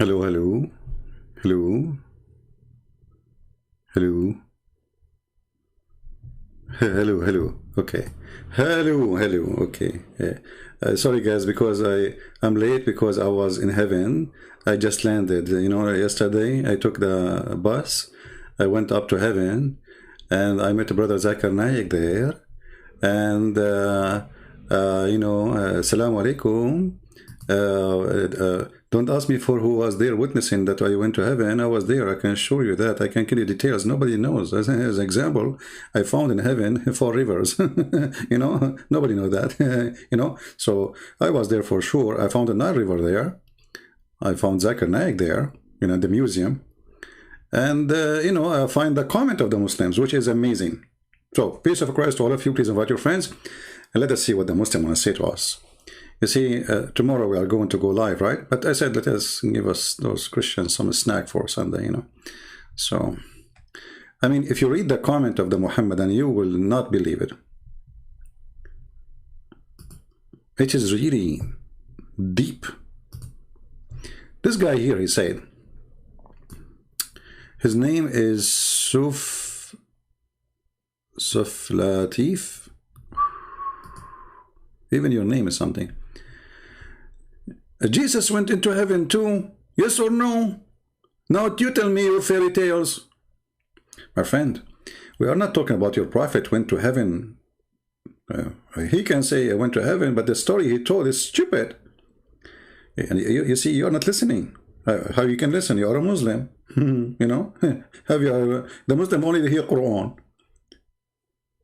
Hello, hello, hello, hello, hello, hello. Okay, hello, hello. Okay. Sorry, guys, because I'm late because I was in heaven. I just landed. You know, yesterday I took the bus. I went up to heaven, and I met Brother Zakir Naik there, and you know, Assalamu alaikum. Don't ask me for who was there witnessing that I went to heaven. I was there. I can assure you that. I can give you details. Nobody knows. As an example, I found in heaven 4 rivers. You know, nobody knows that. You know, so I was there for sure. I found a Nile River there. I found Zakir Naik there, you know, the museum. And, you know, I find the comment of the Muslims, which is amazing. So, peace of Christ to all of you. Please invite your friends. And let us see what the Muslim want to say to us. You see, tomorrow we are going to go live, right? But I said, let us give us those Christians some snack for Sunday, you know. So, I mean, if you read the comment of the Muhammad, and you will not believe it. It is really deep. This guy here, he said, his name is Latif. Even your name is something. Jesus went into heaven too. Yes or no? Now you tell me your fairy tales. My friend, we are not talking about your prophet went to heaven. He can say I went to heaven, but the story he told is stupid. And you see, you're not listening. How you can listen? You are a Muslim. You know? Have you the Muslim only hear Quran.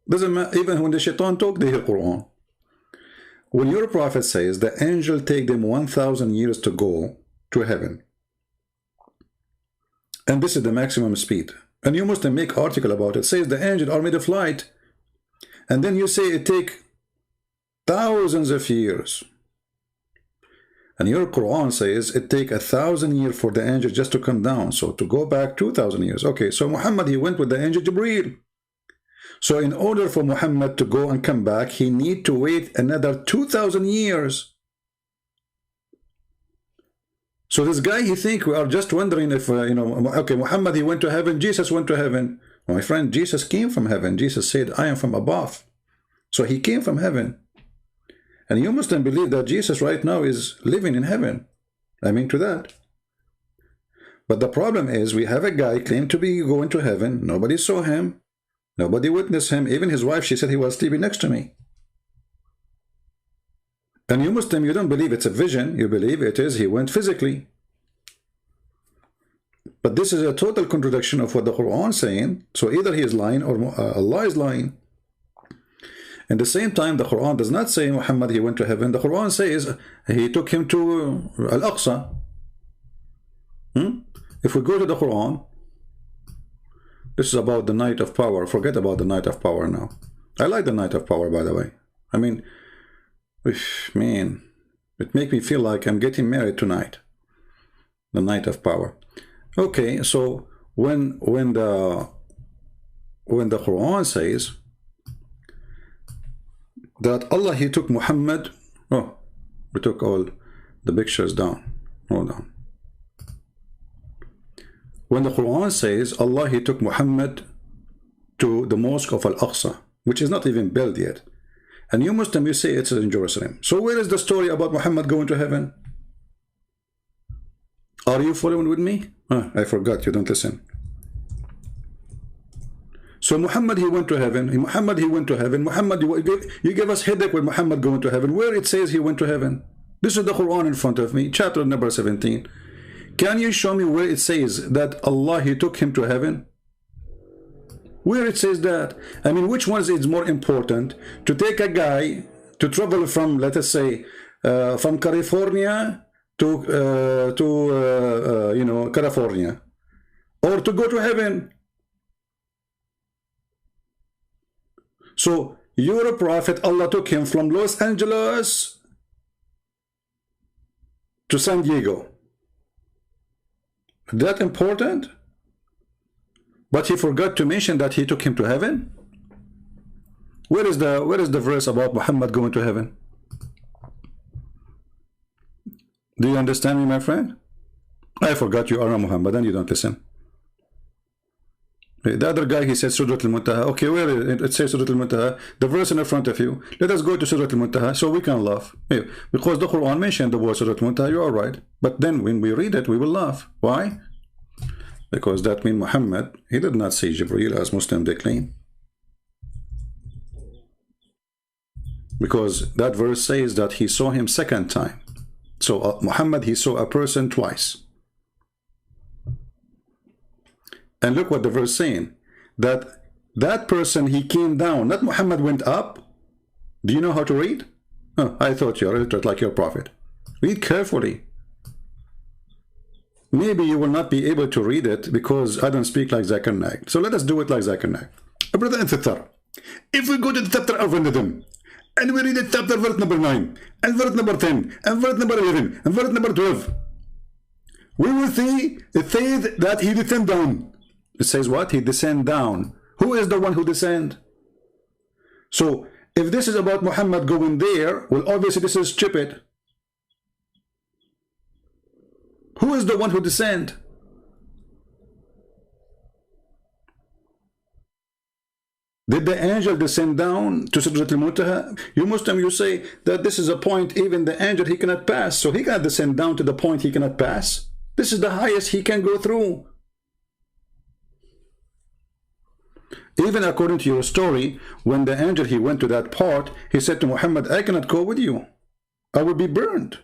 Doesn't matter, even when the shaitan talk, they hear Quran. When your prophet says the angel take them 1,000 years to go to heaven, and this is the maximum speed, and you must make article about it, says the angel are made of light, and then you say it take thousands of years, and your Quran says it take 1,000 years for the angel just to come down, so to go back 2,000 years. Okay, so Muhammad, he went with the angel Jibreel. So in order for Muhammad to go and come back, he need to wait another 2,000 years. So this guy, he think we are just wondering if, you know, okay, Muhammad, he went to heaven, Jesus went to heaven. My friend, Jesus came from heaven. Jesus said, I am from above. So he came from heaven. And you mustn't believe that Jesus right now is living in heaven. I mean to that. But the problem is we have a guy claimed to be going to heaven. Nobody saw him. Nobody witnessed him. Even his wife, she said he was sleeping next to me. And you Muslim, you don't believe it's a vision. You believe it is he went physically. But this is a total contradiction of what the Quran is saying. So either he is lying or Allah is lying. At the same time, the Quran does not say Muhammad, he went to heaven. The Quran says he took him to Al-Aqsa. If we go to the Quran, this is about the night of power. Forget about the night of power now. I like the night of power, by the way. I mean, man, it makes me feel like I'm getting married tonight. The night of power. Okay, so when the Quran says that Allah, he took Muhammad. Oh, we took all the pictures down. Hold on. When the Quran says Allah, he took Muhammad to the mosque of Al-Aqsa, which is not even built yet, and you Muslim, you say it's in Jerusalem. So where is the story about Muhammad going to heaven? Are you following with me? I forgot, you don't listen. So Muhammad, he went to heaven. Muhammad, he went to heaven. Muhammad, you gave us headache with Muhammad going to heaven. Where it says he went to heaven? This is the Quran in front of me, chapter number 17. Can you show me where it says that Allah, he took him to heaven? Where it says that? I mean, which one is more important? To take a guy to travel from, let us say, from California to you know, California, or to go to heaven? So your prophet, Allah took him from Los Angeles to San Diego. That important? But he forgot to mention that he took him to heaven. Where is the verse about Muhammad going to heaven? Do you understand me, my friend? I forgot you are a Muhammadan, you don't listen. The other guy, he said Surah Al-Muntaha. Okay, where is it? It says Surah Al-Muntaha. The verse in front of you. Let us go to Surah Al-Muntaha so we can laugh. Yeah, because the Quran mentioned the word Surah Al-Muntaha, you are right. But then when we read it, we will laugh. Why? Because that means Muhammad, he did not see Jibreel as Muslim they claim. Because that verse says that he saw him second time. So Muhammad, he saw a person twice. And look what the verse saying, that person, he came down, not Muhammad went up. Do you know how to read? Oh, I thought you're illiterate like your prophet. Read carefully. Maybe you will not be able to read it because I don't speak like Zakir Naik. So let us do it like Zakir Naik. Brother and sister, if we go to the chapter of them, and we read the chapter verse number 9, and verse number 10, and verse number 11, and verse number 12, we will see it says that he descended down. It says what? He descend down. Who is the one who descend? So if this is about Muhammad going there, well, obviously this is Djupet. Who is the one who descend? Did the angel descend down to Sidratul Muntaha? You Muslim, you say that this is a point even the angel he cannot pass. So he cannot descend down to the point he cannot pass. This is the highest he can go through. Even according to your story, when the angel he went to that part, he said to Muhammad, I cannot go with you. I will be burned.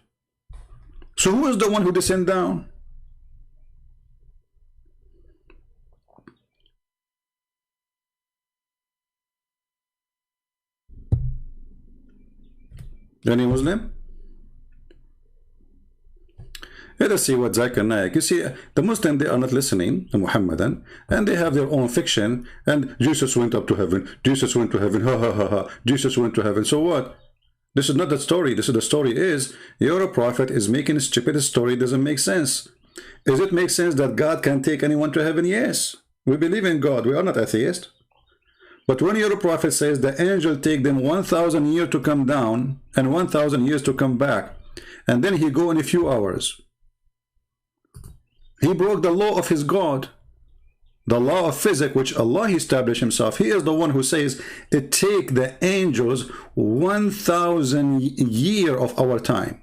So who is the one who descended down? Any Muslim? Let us see what Zakir Naik. You see, the Muslim, they are not listening, the Muhammadan, and they have their own fiction, and Jesus went up to heaven, Jesus went to heaven, ha ha ha ha, Jesus went to heaven. So what? This is not the story. This is the story is, you're a prophet is making a stupid story, doesn't make sense. Does it make sense that God can take anyone to heaven? Yes. We believe in God. We are not atheists. But when your prophet says the angel take them 1,000 years to come down and 1,000 years to come back, and then he go in a few hours, he broke the law of his God, the law of physics, which Allah established himself. He is the one who says it take the angels 1,000 years of our time.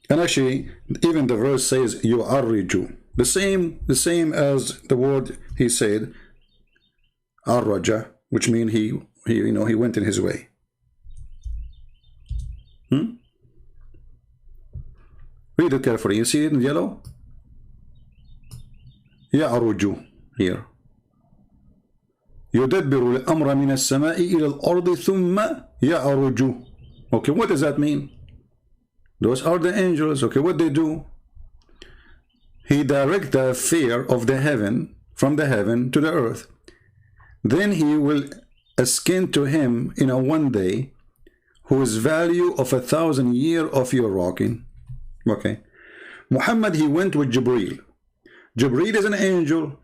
And actually, even the verse says yu'arriju, the same as the word he said arraja, which means he went in his way. Read it carefully. You see it in yellow? يعرج here. يدبر الأمر من السماء إلى الأرض ثم يعرج. Okay, what does that mean? Those are the angels. Okay, what they do? He directs the affair of the heaven, from the heaven to the earth. Then he will ascend to him in a one day, whose value of 1,000 years of your rocking. Okay. Muhammad, he went with Jibreel. Jibreel is an angel.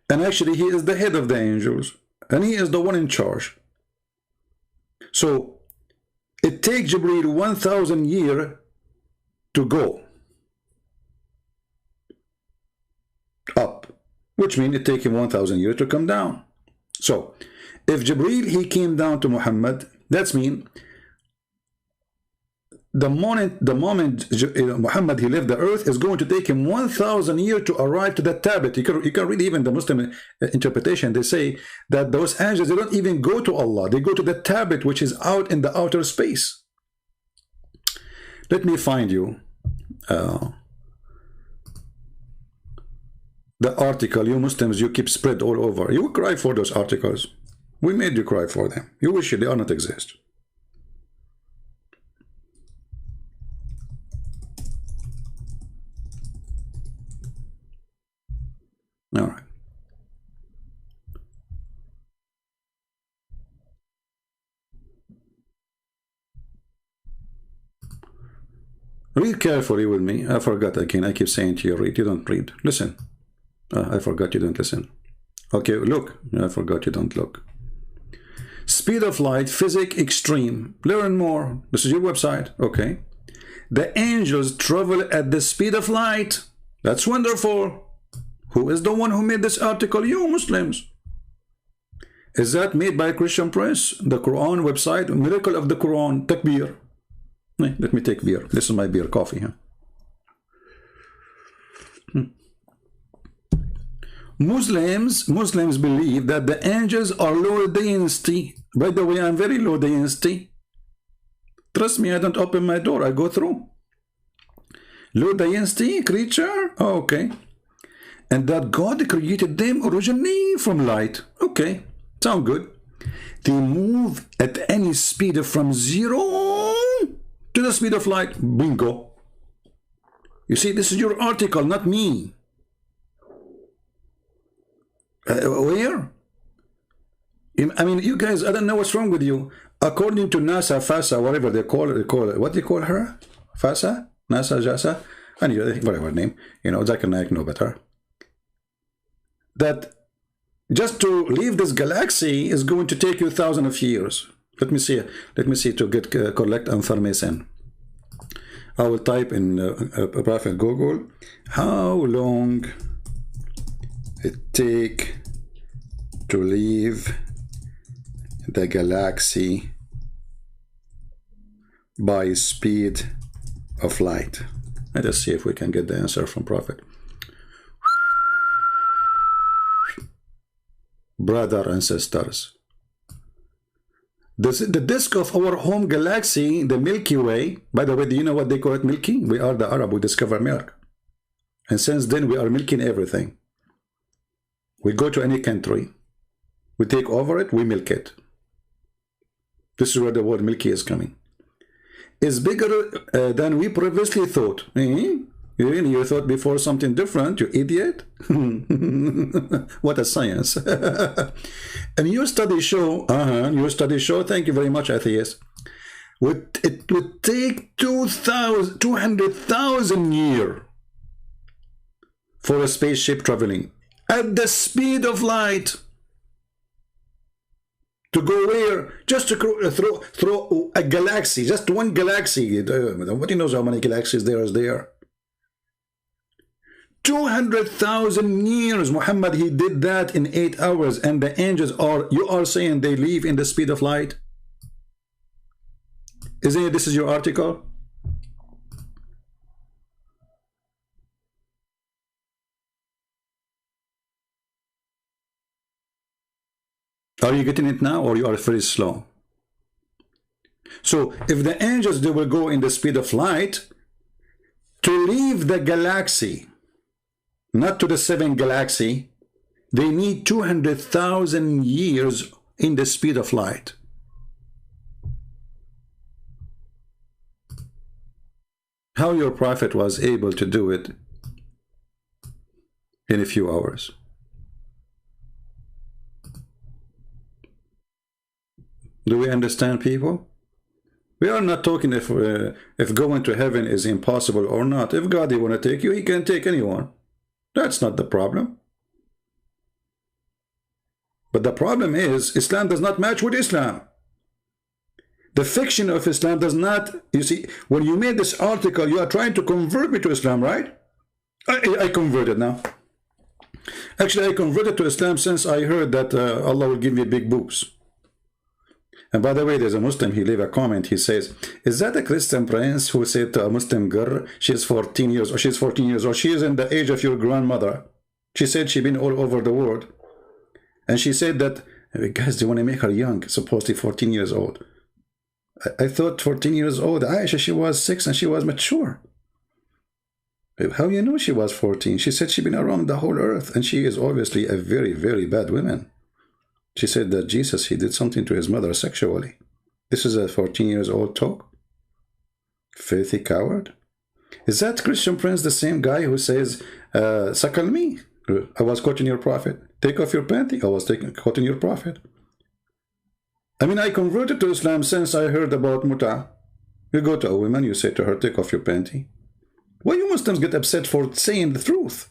And actually, he is the head of the angels. And he is the one in charge. So, it takes Jibreel 1,000 years to go up. Which means it takes him 1,000 years to come down. So, if Jibreel, he came down to Muhammad, that's mean the moment Muhammad he left the earth is going to take him 1,000 years to arrive to that tablet. You can read even the Muslim interpretation. They say that those angels, they don't even go to Allah. They go to the tablet, which is out in the outer space. Let me find you the article. You Muslims, you keep spread all over. You will cry for those articles. We made you cry for them. You wish they do not exist. All right. Read carefully with me. I forgot again. I keep saying to you, read. You don't read. Listen. I forgot you don't listen. Okay, look. I forgot you don't look. Speed of light, physics extreme. Learn more. This is your website. Okay. the angels travel at the speed of light. That's wonderful. Who is the one who made this article? You Muslims. Is that made by a Christian press? The Quran website? Miracle of the Quran. Takbir. Let me take beer. This is my beer, coffee. Huh? Muslims believe that the angels are low density. By the way, I'm very low density. Trust me, I don't open my door. I go through. Low density creature? Oh, okay. And that God created them originally from light. Okay, sound good. They move at any speed from 0 to the speed of light. Bingo. You see, this is your article, not me. Where? I mean, you guys, I don't know what's wrong with you. According to NASA, FASA, whatever they call it, what do you call her? FASA? NASA, JASA? Anyway, whatever name. You know, Zakir Naik know better. That just to leave this galaxy is going to take you thousands of years. Let me see to get correct information. I will type in Prophet Google, how long it take to leave the galaxy by speed of light. Let us see if we can get the answer from Prophet. Brother and sisters, the disk of our home galaxy, the Milky Way, by the way, do you know what they call it? Milky? We are the Arab, we discover milk. And since then, we are milking everything. We go to any country, we take over it, we milk it. This is where the word milky is coming. It's bigger than we previously thought. You thought before something different, you idiot. What a science. And your studies show, thank you very much, atheist. It would take 200,000 years for a spaceship traveling at the speed of light. To go where? Just to throw a galaxy, just one galaxy. Nobody knows how many galaxies there is there. 200,000 years, Muhammad, he did that in 8 hours, and the angels are, you are saying they leave in the speed of light? Isn't it, this is your article? Are you getting it now, or you are very slow? So, if the angels, they will go in the speed of light, to leave the galaxy, not to the 7th galaxy, they need 200,000 years in the speed of light. How your prophet was able to do it in a few hours? Do we understand, people? We are not talking if going to heaven is impossible or not. If God want to take you, he can take anyone. That's not the problem. But the problem is, Islam does not match with Islam. The fiction of Islam does not, you see, when you made this article, you are trying to convert me to Islam, right? I converted now. Actually, I converted to Islam since I heard that Allah will give me big boobs. And by the way, there's a Muslim, he leave a comment, he says, is that a Christian prince who said to a Muslim girl, she's 14 years, or she's 14 years, or she is in the age of your grandmother? She said she's been all over the world. And she said that, guys, they want to make her young, supposedly 14 years old. I thought 14 years old, Aisha, she was 6 and she was mature. How you know she was 14? She said she's been around the whole earth, and she is obviously a very, very bad woman. She said that Jesus, he did something to his mother sexually. This is a 14 years old talk? Filthy coward. Is that Christian prince the same guy who says, suckle me? I was quoting your prophet. Take off your panty. I was quoting your prophet. I mean, I converted to Islam since I heard about muta. You go to a woman, you say to her, take off your panty. Why you Muslims get upset for saying the truth?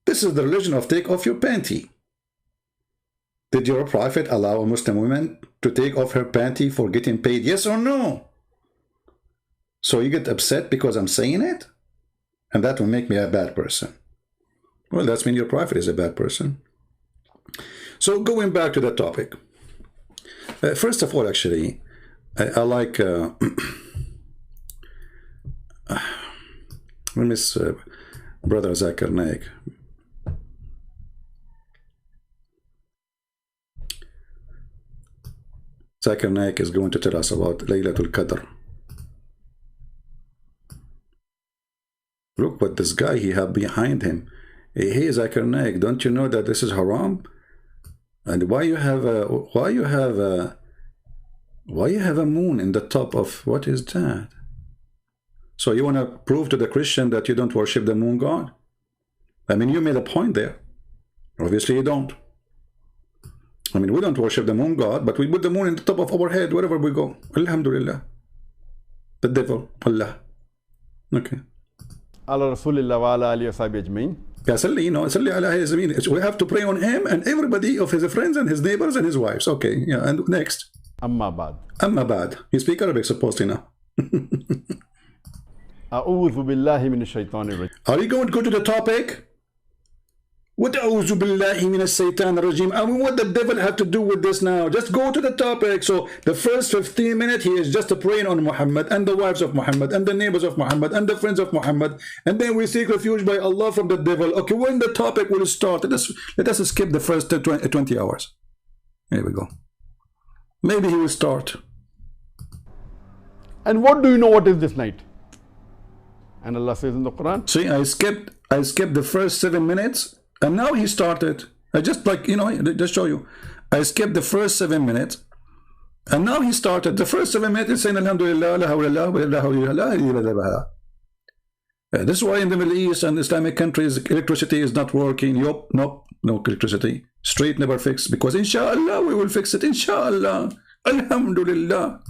This is the religion of take off your panty. Did your prophet allow a Muslim woman to take off her panty for getting paid? Yes or no? So you get upset because I'm saying it? And that will make me a bad person. Well, that's mean your prophet is a bad person. So going back to the topic. First of all, actually, I like Miss Brother Zakir Naik. Zakir Naik is going to tell us about Laylatul Qadr. Look what this guy he have behind him. Hey, Zakir Naik, don't you know that this is haram? And why you have a moon in the top of what is that? So you want to prove to the Christian that you don't worship the moon god? I mean, you made a point there. Obviously you don't. I mean, we don't worship the moon god, but we put the moon in the top of our head wherever we go. Alhamdulillah. The devil, Allah. Okay. Ala Rasulillah wa ala alihi wa sahbihi ajmain. We have to pray on him and everybody of his friends and his neighbors and his wives. Okay, yeah, and next. Amma ba'd. Amma ba'd. You speak Arabic, supposedly now. A'udhu billahi minash shaitanir rajim. Are you going to go to the topic? What a'udhu billahi minash shaitanir rajim? I mean, what the devil have to do with this now? Just go to the topic. So the first 15 minutes, he is just praying on Muhammad and the wives of Muhammad and the neighbors of Muhammad and the friends of Muhammad. And then we seek refuge by Allah from the devil. Okay, when the topic will start, let us skip the first 20 hours. Here we go. Maybe he will start. And what do you know what is this night? And Allah says in the Quran. See, I skipped the first 7 minutes. And now he started. I just just show you. I skipped the first 7 minutes. And now he started. The first 7 minutes is saying, Alhamdulillah, la hawla wa la hawla. This is why in the Middle East and Islamic countries, electricity is not working. Yup, nope, no electricity. Street never fixed. Because inshallah, we will fix it. Inshallah. Alhamdulillah.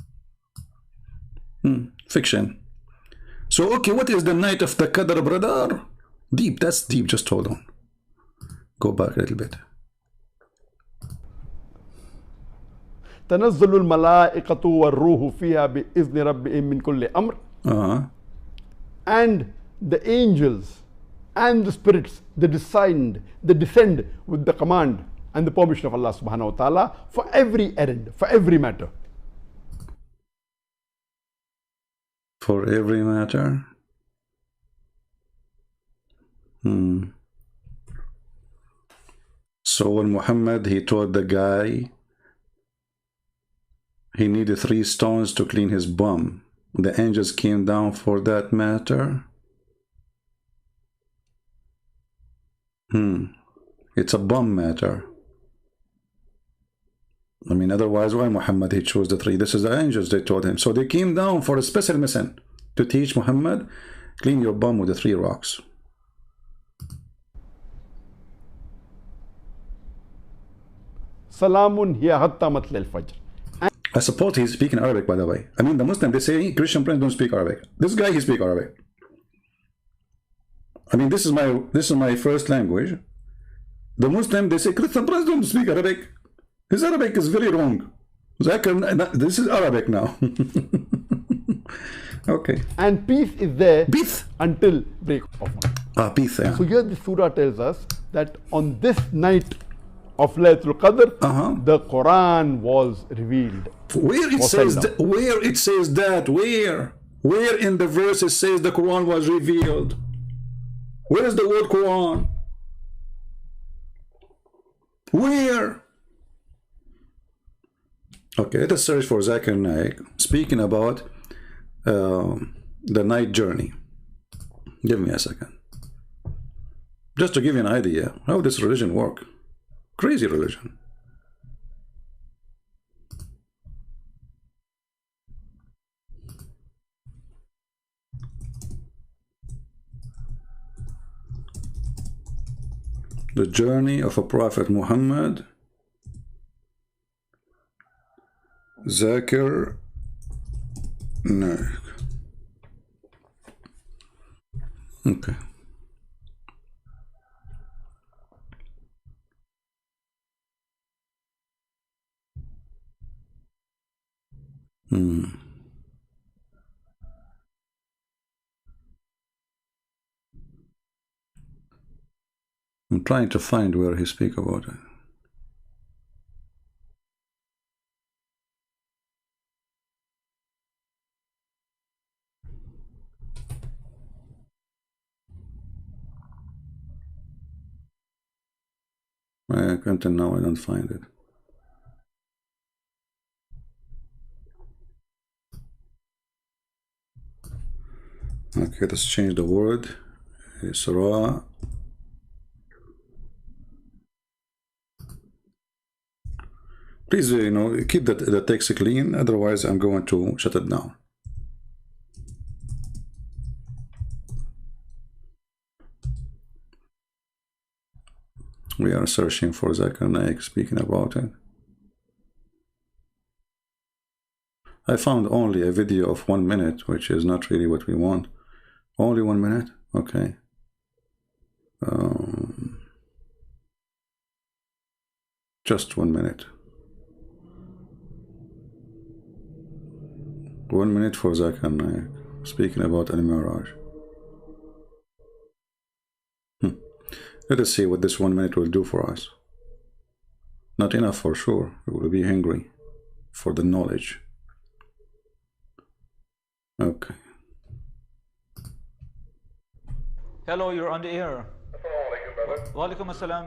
Fiction. So, okay, what is the night of the Qadr, brother? Deep, that's deep. Just hold on. Go back a little bit. تنزل الملائكة والروح فيها بإذن ربهم من كل أمر. And the angels and the spirits, they descend with the command and the permission of Allah subhanahu wa ta'ala for every errand, for every matter. For every matter? So when Muhammad, he told the guy he needed 3 stones to clean his bum, the angels came down for that matter? It's a bum matter. I mean, otherwise, why Muhammad, he chose the 3? This is the angels, they told him. So they came down for a special mission to teach Muhammad, clean your bum with the 3 rocks. Salamun hiya hatta matla'il fajr. I suppose he's speaking Arabic, by the way. I mean, the Muslim, they say Christian friends don't speak Arabic. This guy, he speaks Arabic. I mean, this is my first language. The Muslim, they say Christian friends don't speak Arabic. His Arabic is very wrong. This is Arabic now. Okay. And peace is there peace until break of morning. Peace, yeah. So here the surah tells us that on this night of Laylatul Qadr, the Quran was revealed. Where it says that? Where in the verse it says the Quran was revealed? Where is the word Quran? Where? Okay, let us search for Zakir Naik speaking about the night journey. Give me a second. Just to give you an idea how this religion works. Crazy religion. The journey of a Prophet Muhammad, Zakir Naik. Okay. I'm trying to find where he speak about it. I can't now, I don't find it. Okay, let's change the word. Isra. Please, keep the text clean, otherwise I'm going to shut it down. We are searching for Zakir Naik speaking about it. I found only a video of 1 minute, which is not really what we want. Only 1 minute? Okay. Just 1 minute. 1 minute for Zakir Naik speaking about Al-Miraj. Let us see what this 1 minute will do for us. Not enough for sure. We will be hungry for the knowledge. Okay. Hello, you're on the air. Assalamu alaikum, brother. Walaikum assalam.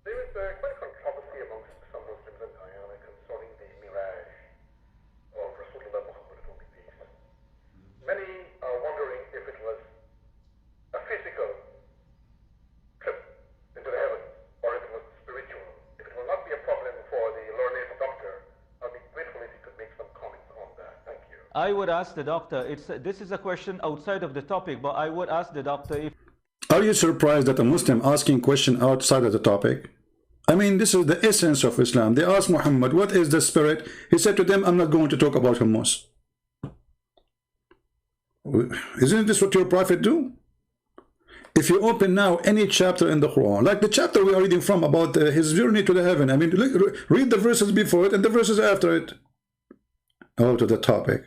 There is quite a controversy amongst some Muslims in Guyana concerning the Miraj of Rasulullah Muhammad upon peace. Many are wondering if it was a physical trip into the heavens or if it was spiritual. If it will not be a problem for the learned doctor, I'll be grateful if you could make some comments on that. Thank you. I would ask the doctor, this is a question outside of the topic, but I would ask the doctor if... Are you surprised that a Muslim asking question outside of the topic? I mean, this is the essence of Islam. They asked Muhammad, what is the spirit? He said to them, I'm not going to talk about hummus. Isn't this what your prophet do? If you open now any chapter in the Quran, like the chapter we are reading from about his journey to the heaven, I mean, read the verses before it and the verses after it. Out of the topic.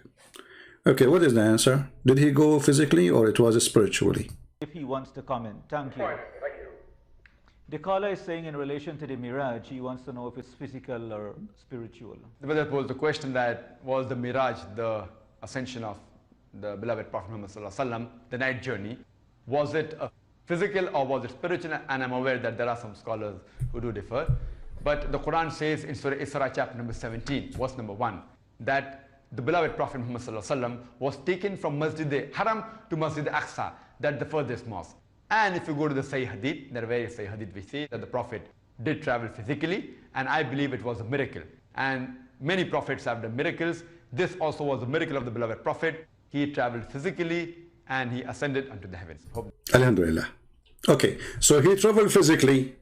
Okay, what is the answer? Did he go physically or it was spiritually? If he wants to comment. Thank you. Fine, thank you. The caller is saying in relation to the Miraj, he wants to know if it's physical or spiritual. The brother posed the question that was the Miraj, the ascension of the beloved Prophet Muhammad Sallallahu Alaihi Wasallam, the night journey, was it a physical or was it spiritual? And I'm aware that there are some scholars who do differ. But the Quran says in Surah Isra chapter number 17, verse number 1, that the beloved Prophet Muhammad Sallallahu Alaihi Wasallam was taken from Masjid Haram to Masjid Aqsa, that the furthest mosque. And if you go to the Sahih Hadith, there are various Sahih Hadith which say that the Prophet did travel physically, and I believe it was a miracle. And many prophets have done miracles. This also was a miracle of the beloved Prophet. He traveled physically and he ascended unto the heavens. Alhamdulillah. Okay, so he traveled physically.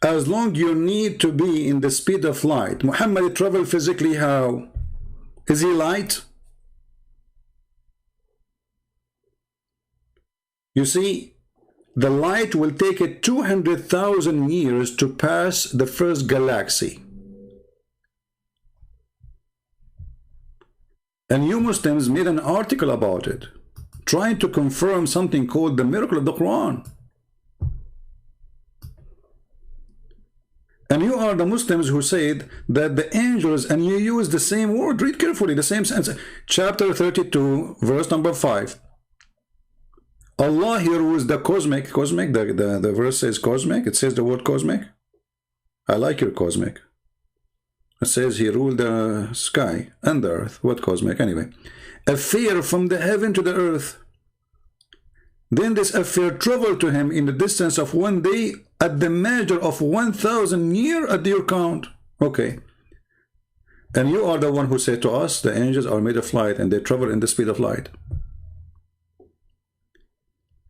As long you need to be in the speed of light. Muhammad traveled physically how? Is he light? You see, the light will take it 200,000 years to pass the first galaxy. And you Muslims made an article about it, trying to confirm something called the miracle of the Quran. And you are the Muslims who said that the angels, and you use the same word, read carefully, the same sense. Chapter 32, verse number 5. Allah here rules the cosmic, the verse says cosmic, it says the word cosmic. I like your cosmic. It says he ruled the sky and the earth. What cosmic? Anyway, affair from the heaven to the earth. Then this affair traveled to him in the distance of 1 day at the measure of 1,000 years at your count. Okay. And you are the one who said to us, the angels are made of light and they travel in the speed of light.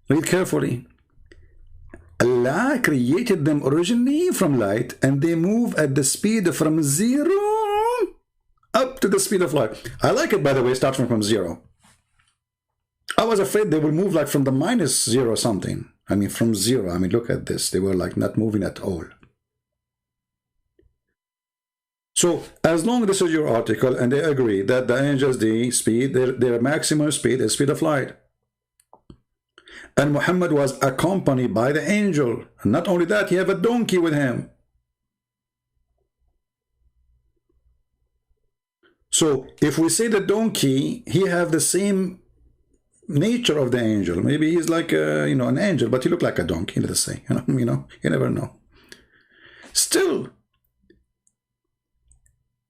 Read carefully. Allah created them originally from light and they move at the speed from 0 up to the speed of light. I like it, by the way, starting from 0. I was afraid they will move like from the -0 something. I mean, from 0. I mean, look at this. They were like not moving at all. So, as long as this is your article and they agree that the angels, the speed, their maximum speed is speed of light. And Muhammad was accompanied by the angel. And not only that, he had a donkey with him. So if we say the donkey, he have the same nature of the angel. Maybe he's like you know, an angel, but he look like a donkey, let's say. You know, you never know. Still,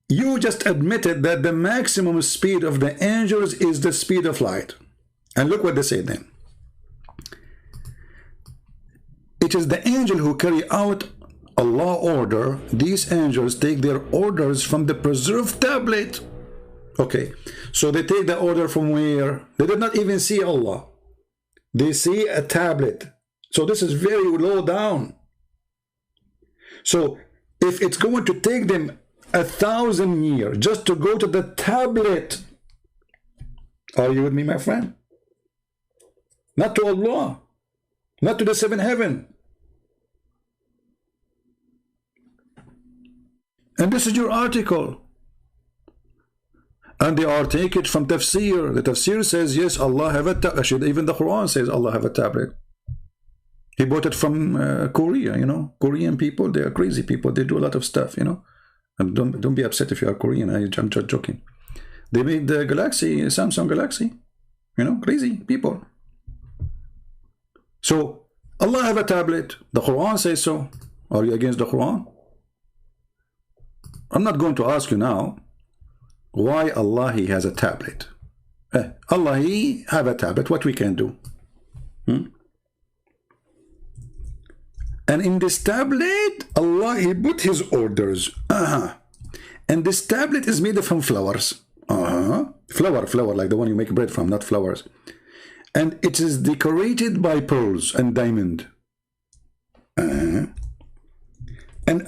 you just admitted that the maximum speed of the angels is the speed of light. And look what they say then. It is the angel who carry out Allah order. These angels take their orders from the preserved tablet. Okay, so they take the order from where? They did not even see Allah. They see a tablet. So this is very low down. So if it's going to take them 1,000 years just to go to the tablet, are you with me, my friend? Not to Allah, not to the seventh heaven. And this is your article. And they are taken from tafsir. The tafsir says, yes, Allah have a tablet. Actually, even the Quran says Allah have a tablet. He bought it from Korea, you know. Korean people, they are crazy people. They do a lot of stuff, you know. And don't be upset if you are Korean. I'm just joking. They made the Galaxy, Samsung Galaxy. You know, crazy people. So, Allah have a tablet. The Quran says so. Are you against the Quran? I'm not going to ask you now why Allah he has a tablet. Allah he have a tablet. What we can do? And in this tablet, Allah he put his orders. And this tablet is made from flowers. Flower, like the one you make bread from, not flowers. And it is decorated by pearls and diamond. And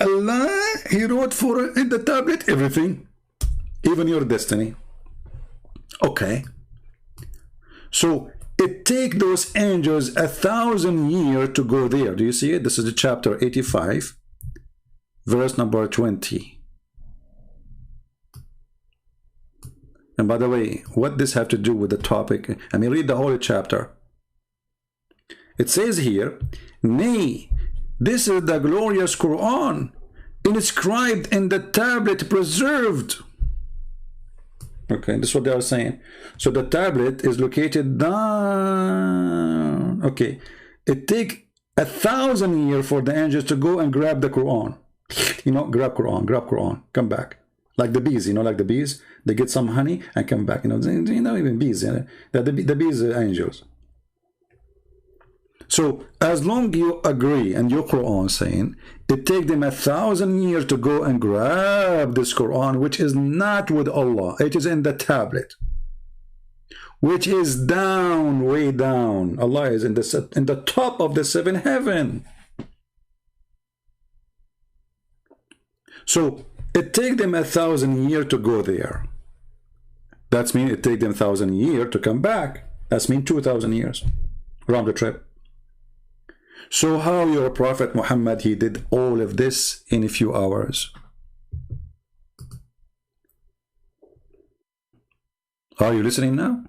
Allah, he wrote for in the tablet everything, even your destiny. Okay. So it take those angels 1,000 years to go there. Do you see it? This is the chapter 85, verse number 20. And by the way, what this have to do with the topic? I mean, read the whole chapter. It says here, nay, this is the glorious Quran, inscribed in the tablet preserved. Okay, this is what they are saying. So the tablet is located down. Okay, it take 1,000 years for the angels to go and grab the Quran. You know, grab Quran, come back. Like the bees, you know, like the bees, they get some honey and come back. You know even bees, you know, the bees are angels. So as long as you agree, and your Quran saying it take them 1,000 years to go and grab this Quran, which is not with Allah, it is in the tablet, which is down, way down. Allah is in the top of the seventh heaven. So it take them 1,000 years to go there. That means it take them 1,000 years to come back. That means 2,000 years round the trip. So how your Prophet Muhammad, he did all of this in a few hours? Are you listening now?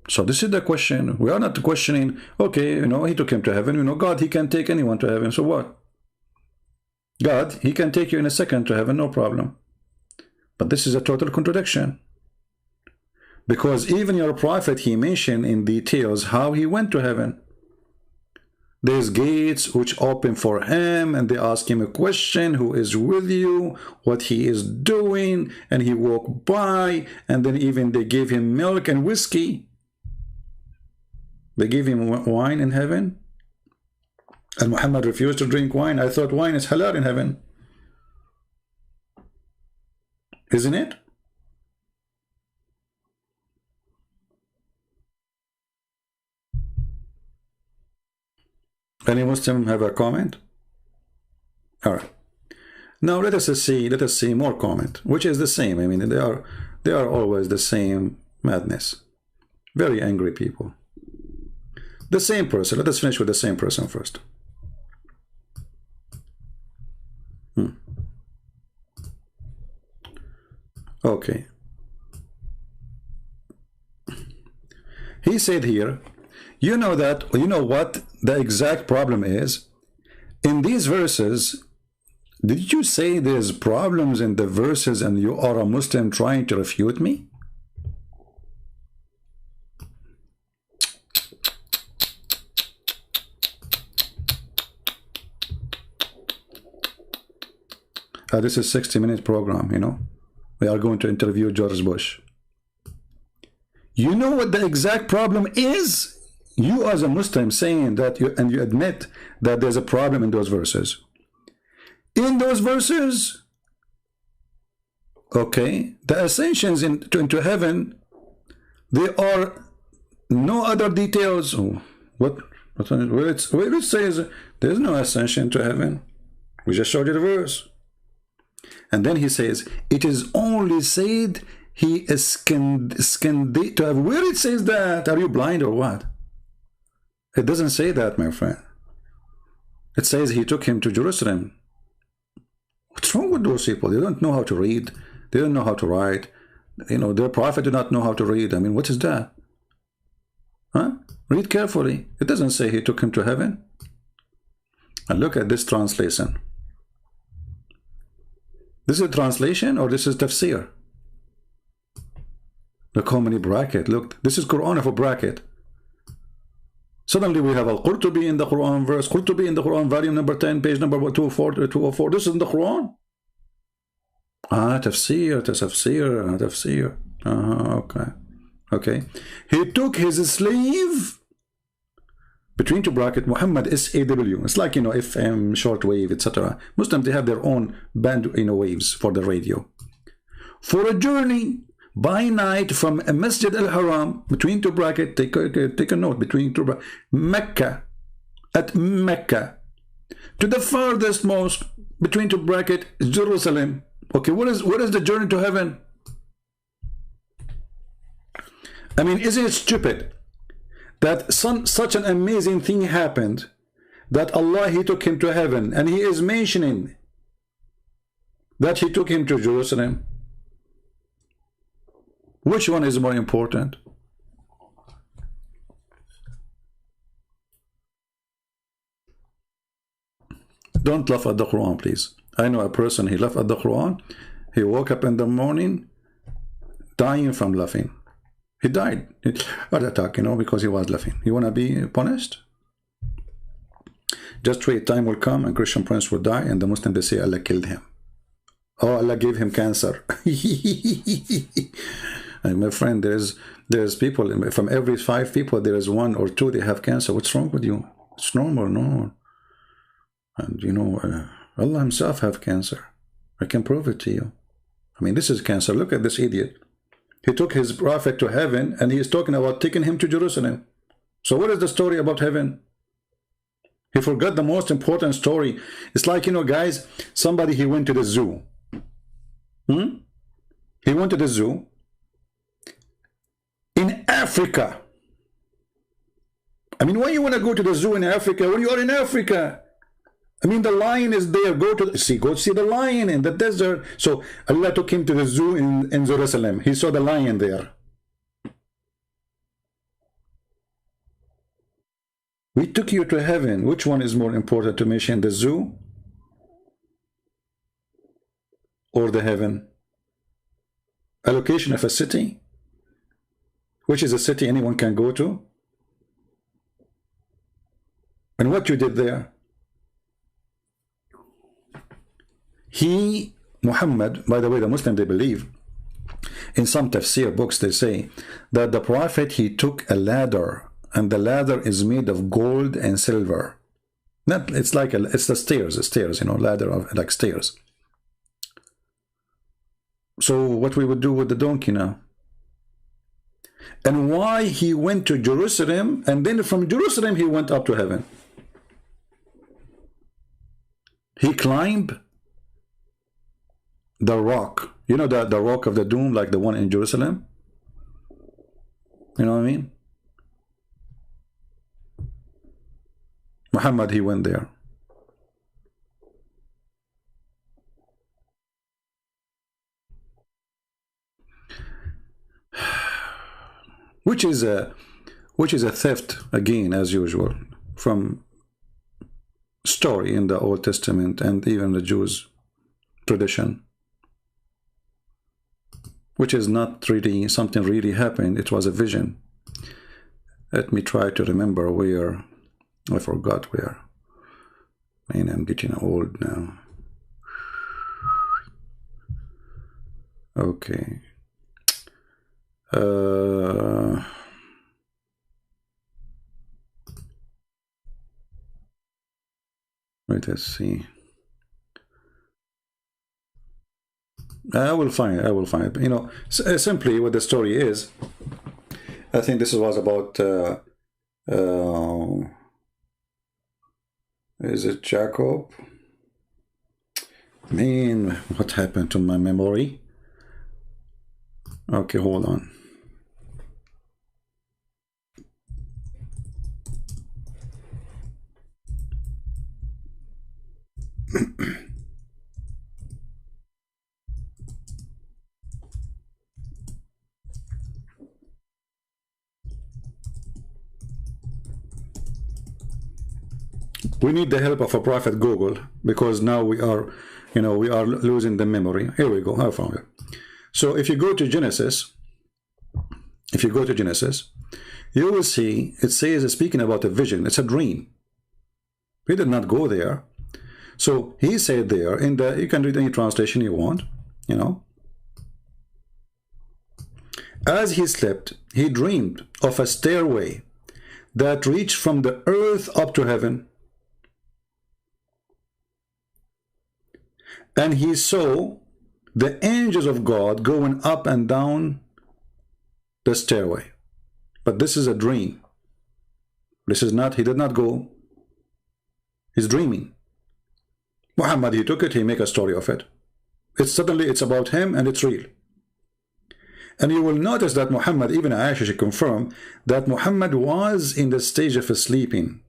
So this is the question. We are not questioning, okay, you know, he took him to heaven. You know, God, he can take anyone to heaven. So what? God, he can take you in a second to heaven, no problem. But this is a total contradiction. Because even your Prophet, he mentioned in details how he went to heaven. There's gates which open for him, and they ask him a question, who is with you, what he is doing, and he walked by, and then even they gave him milk and whiskey. They gave him wine in heaven. And Muhammad refused to drink wine. I thought wine is halal in heaven. Isn't it? Any Muslim have a comment? All right. Now let us see more comment, which is the same. I mean, they are always the same madness. Very angry people. The same person. Let us finish with the same person first. Okay. He said here, You know that, you know what the exact problem is? In these verses, did you say there's problems in the verses and you are a Muslim trying to refute me? This is 60-minute program, you know. We are going to interview George Bush. You know what the exact problem is? You as a Muslim saying that, and you admit that there's a problem in those verses. In those verses, okay, the ascensions into heaven, there are no other details. Oh, where it says there's no ascension to heaven. We just showed you the verse. And then he says, it is only said he is to have. Where it says that? Are you blind or what? It doesn't say that, my friend. It says he took him to Jerusalem. What's wrong with those people? They don't know how to read. They don't know how to write. You know, their prophet did not know how to read. I mean, what is that? Huh? Read carefully. It doesn't say he took him to heaven. And look at this translation. This is a translation or this is tafsir? Look how many brackets. Look, this is Quran of a bracket. Suddenly we have Al-Qurtubi in the Quran verse, Qurtubi in the Quran, volume number 10, page number 204. This is in the Quran. Tafsir. Okay. Okay. He took his slave, between two brackets, Muhammad SAW. It's like, you know, FM, shortwave, etc. Muslims, they have their own band, you know, waves for the radio. For a journey by night from a Masjid al-Haram, between two brackets, take a note, between two brackets, Mecca, at Mecca, to the farthest most, between two brackets, Jerusalem. Okay, what is the journey to heaven? I mean, isn't it stupid that such an amazing thing happened, that Allah, he took him to heaven, and he is mentioning that he took him to Jerusalem? Which one is more important? Don't laugh at the Quran, please. I know a person, he laughed at the Quran. He woke up in the morning dying from laughing. He died. Heart attack, you know, because he was laughing. You want to be punished? Just wait, time will come and Christian prince will die, and the Muslim, they say Allah killed him. Oh, Allah gave him cancer. And my friend, there's people, from every 5 people, there is 1 or 2, they have cancer. What's wrong with you? It's normal, no. And you know, Allah himself have cancer. I can prove it to you. I mean, this is cancer. Look at this idiot. He took his prophet to heaven, and he is talking about taking him to Jerusalem. So what is the story about heaven? He forgot the most important story. It's like, you know, guys, somebody, he went to the zoo. He went to the zoo in Africa. I mean, why you want to go to the zoo in Africa when you are in Africa? I mean, the lion is there. Go see the lion in the desert. So Allah took him to the zoo in Jerusalem. He saw the lion there. We took you to heaven. Which one is more important to mention, the zoo or the heaven? A location of a city, which is a city anyone can go to, and what you did there. Muhammad, by the way, the Muslim, they believe, in some tafsir books, they say that the prophet, he took a ladder, and the ladder is made of gold and silver. It's the stairs, you know, ladder of like stairs. So what we would do with the donkey now? And why he went to Jerusalem, and then from Jerusalem he went up to heaven? He climbed the rock, you know, the rock of the doom, like the one in Jerusalem. You know what I mean? Muhammad, he went there. Which is which is a theft, again, as usual, from story in the Old Testament and even the Jews' tradition, which is not really something really happened. It was a vision. Let me try to remember where. I forgot where. Man, I'm getting old now. Okay. Wait, let's see. I will find it. You know, simply what the story is, I think this was about, is it Jacob? Man, what happened to my memory? Okay, hold on. We need the help of a prophet Google, because now we are, you know, we are losing the memory. Here we go. I found it. So if you go to Genesis, you will see it says, speaking about a vision, it's a dream. He did not go there. So he said there in the, you can read any translation you want, you know. As he slept, he dreamed of a stairway that reached from the earth up to heaven. And he saw the angels of God going up and down the stairway. But this is a dream. This is not, he did not go. He's dreaming. Muhammad, he took it, he make a story of it. It's suddenly, it's about him and it's real. And you will notice that Muhammad, even Aisha, she confirmed that Muhammad was in the stage of sleeping.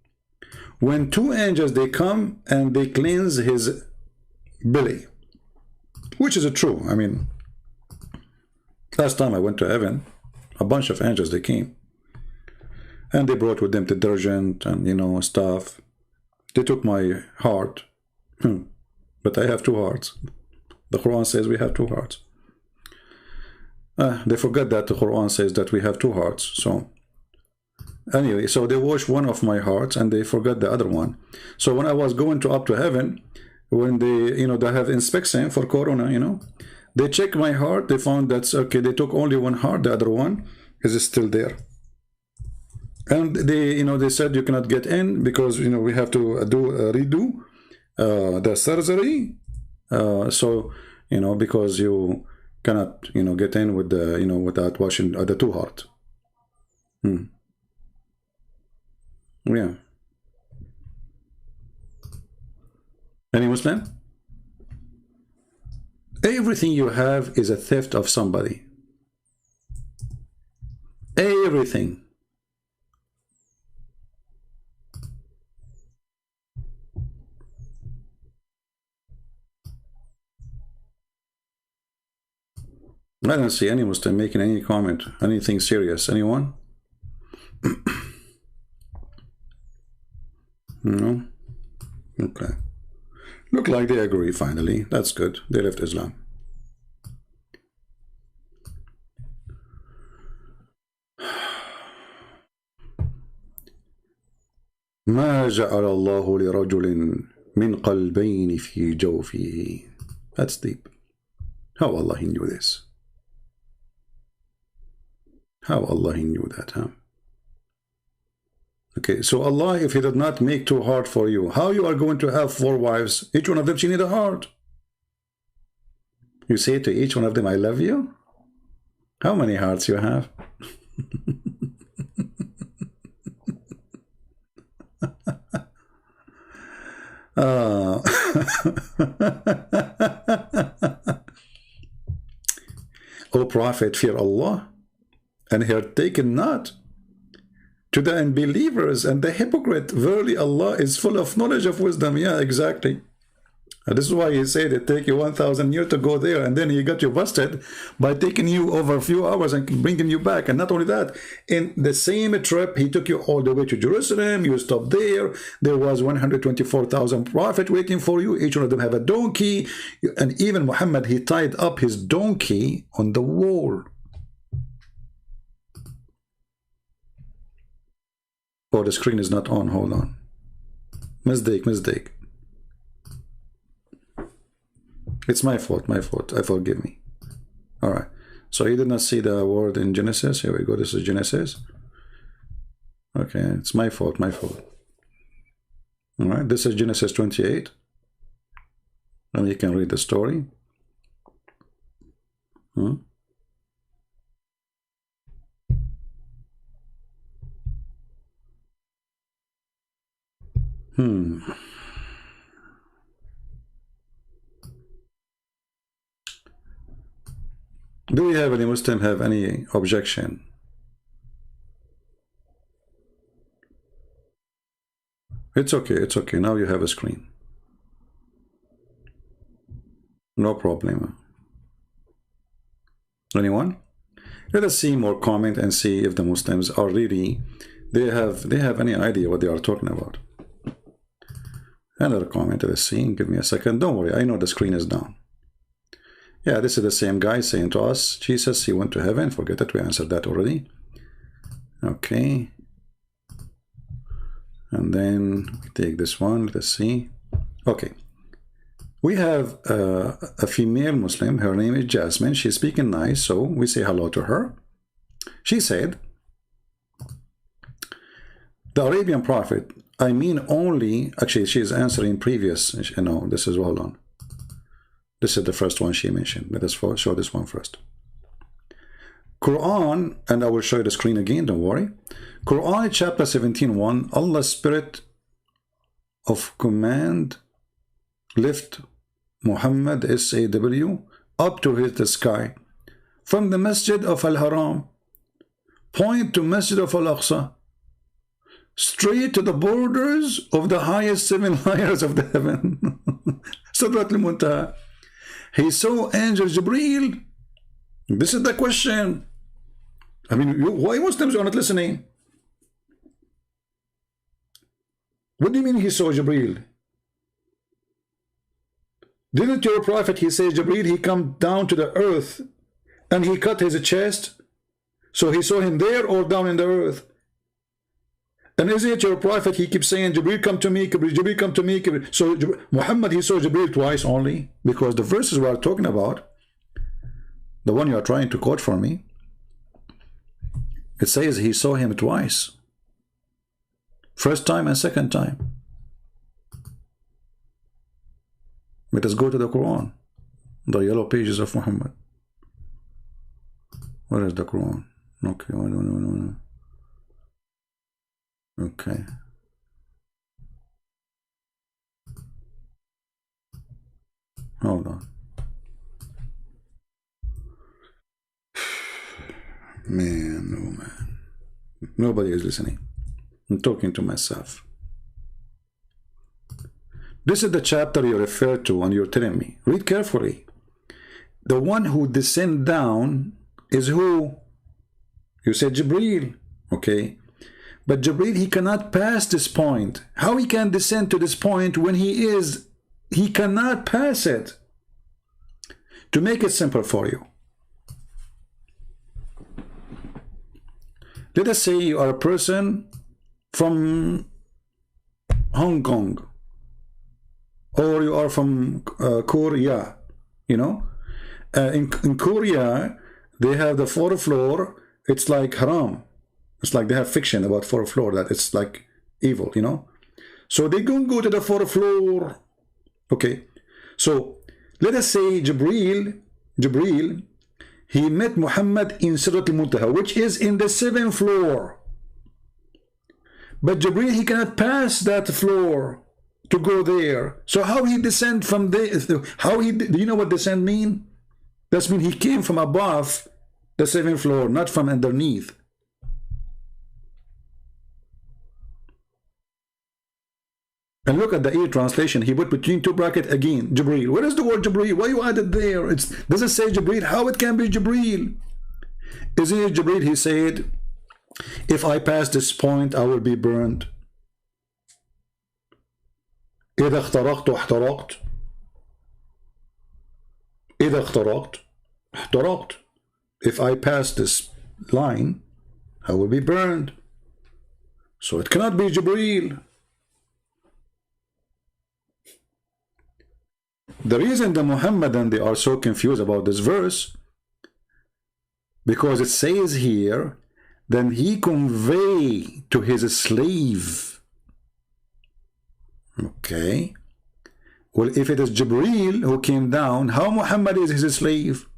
When two angels, they come and they cleanse his belly, which is true. I mean, last time I went to heaven, a bunch of angels, they came. And they brought with them detergent and, you know, stuff. They took my heart. But I have two hearts. The Quran says we have two hearts. They forget that the Quran says that we have two hearts. So anyway, so they washed one of my hearts and they forgot the other one. So when I was going to up to heaven, when they, you know, they have inspection for corona, you know, they check my heart, they found that's okay. They took only one heart, the other one is still there. And they, you know, they said you cannot get in because, you know, we have to redo the surgery. So, you know, because you cannot, you know, get in with the, you know, without washing the two heart. Yeah. Any Muslim? Everything you have is a theft of somebody. Everything. I don't see any Muslim making any comment, anything serious. Anyone? No? Okay. Look like they agree finally. That's good. They left Islam. ما جعل الله لرجل من قلبين في جوفه. That's deep. How Allah He knew this? How Allah He knew that, huh? Okay, so Allah, if He did not make two hearts for you, how you are going to have four wives? Each one of them, she need a heart. You say to each one of them, I love you? How many hearts you have? O Prophet, fear Allah, and he had taken not to the unbelievers and the hypocrite. Verily Allah is full of knowledge of wisdom. Yeah, exactly. This is why he said it take you 1,000 years to go there, and then he got you busted by taking you over a few hours and bringing you back. And not only that, in the same trip, he took you all the way to Jerusalem. You stopped there. There was 124,000 prophets waiting for you. Each one of them have a donkey. And even Muhammad, he tied up his donkey on the wall. Oh, the screen is not on. Hold on. Mistake. It's my fault. I forgive me. All right. So you did not see the word in Genesis. Here we go. This is Genesis. Okay. It's my fault. All right. This is Genesis 28. And you can read the story. Do we have any Muslim have any objection? It's okay. Now you have a screen. No problem. Anyone? Let us see more comment and see if the Muslims are really they have any idea what they are talking about. Another comment. Let's see. Give me a second. Don't worry. I know the screen is down. Yeah, this is the same guy saying to us, Jesus, he went to heaven. Forget it. We answered that already. Okay. And then we take this one. Let's see. Okay. We have a female Muslim. Her name is Jasmine. She's speaking nice, so we say hello to her. She said, the Arabian prophet, I mean only, actually she's answering previous, this is, hold on. This is the first one she mentioned. Let us show this one first. Quran, and I will show you the screen again, don't worry. Quran chapter 17:1, Allah's spirit of command lift Muhammad SAW up to the sky from the Masjid of Al-Haram, point to Masjid of Al-Aqsa, straight to the borders of the highest 7 layers of the heaven. Sidrat al-Muntaha. He saw angel Jibreel. This is the question. I mean, why Muslims are not listening? What do you mean he saw Jibreel? Didn't your prophet, he says, Jibreel, he come down to the earth and he cut his chest? So he saw him there or down in the earth? And isn't it your prophet, he keeps saying, Jibreel come to me, Jibreel come to me. So Muhammad, he saw Jibreel twice only, because the verses we are talking about, the one you are trying to quote for me, it says he saw him twice. First time and second time. Let us go to the Quran, the yellow pages of Muhammad. Where is the Quran? Okay, no. Okay. Hold on. Man. Nobody is listening. I'm talking to myself. This is the chapter you refer to and you're telling me. Read carefully. The one who descend down is who? You said Jibreel. Okay. But Jibreel, he cannot pass this point. How he can descend to this point when he cannot pass it? To make it simple for you. Let us say you are a person from Hong Kong. Or you are from Korea. You know? In Korea, they have the 4th floor. It's like haram. It's like they have fiction about 4th floor, that it's like evil, you know. So they don't go to the 4th floor. Okay. So let us say Jibreel, he met Muhammad in Sidrat al-Muntaha, which is in the 7th floor. But Jibreel, he cannot pass that floor to go there. So how he descend from there? Do you know what descend mean? That means he came from above the 7th floor, not from underneath. And look at the E translation. He put between two brackets again, Jibreel. Where is the word Jibreel? Why you added there? It doesn't say Jibreel. How it can be Jibreel? Isn't it Jibreel? He said, if I pass this point, I will be burned. إذا اخترقت احترقت. إذا اخترقت احترقت. If I pass this line, I will be burned. So it cannot be Jibreel. The reason the Muhammadan, they are so confused about this verse, because it says here, then he convey to his slave. Okay. Well, if it is Jibreel who came down, how Muhammad is his slave?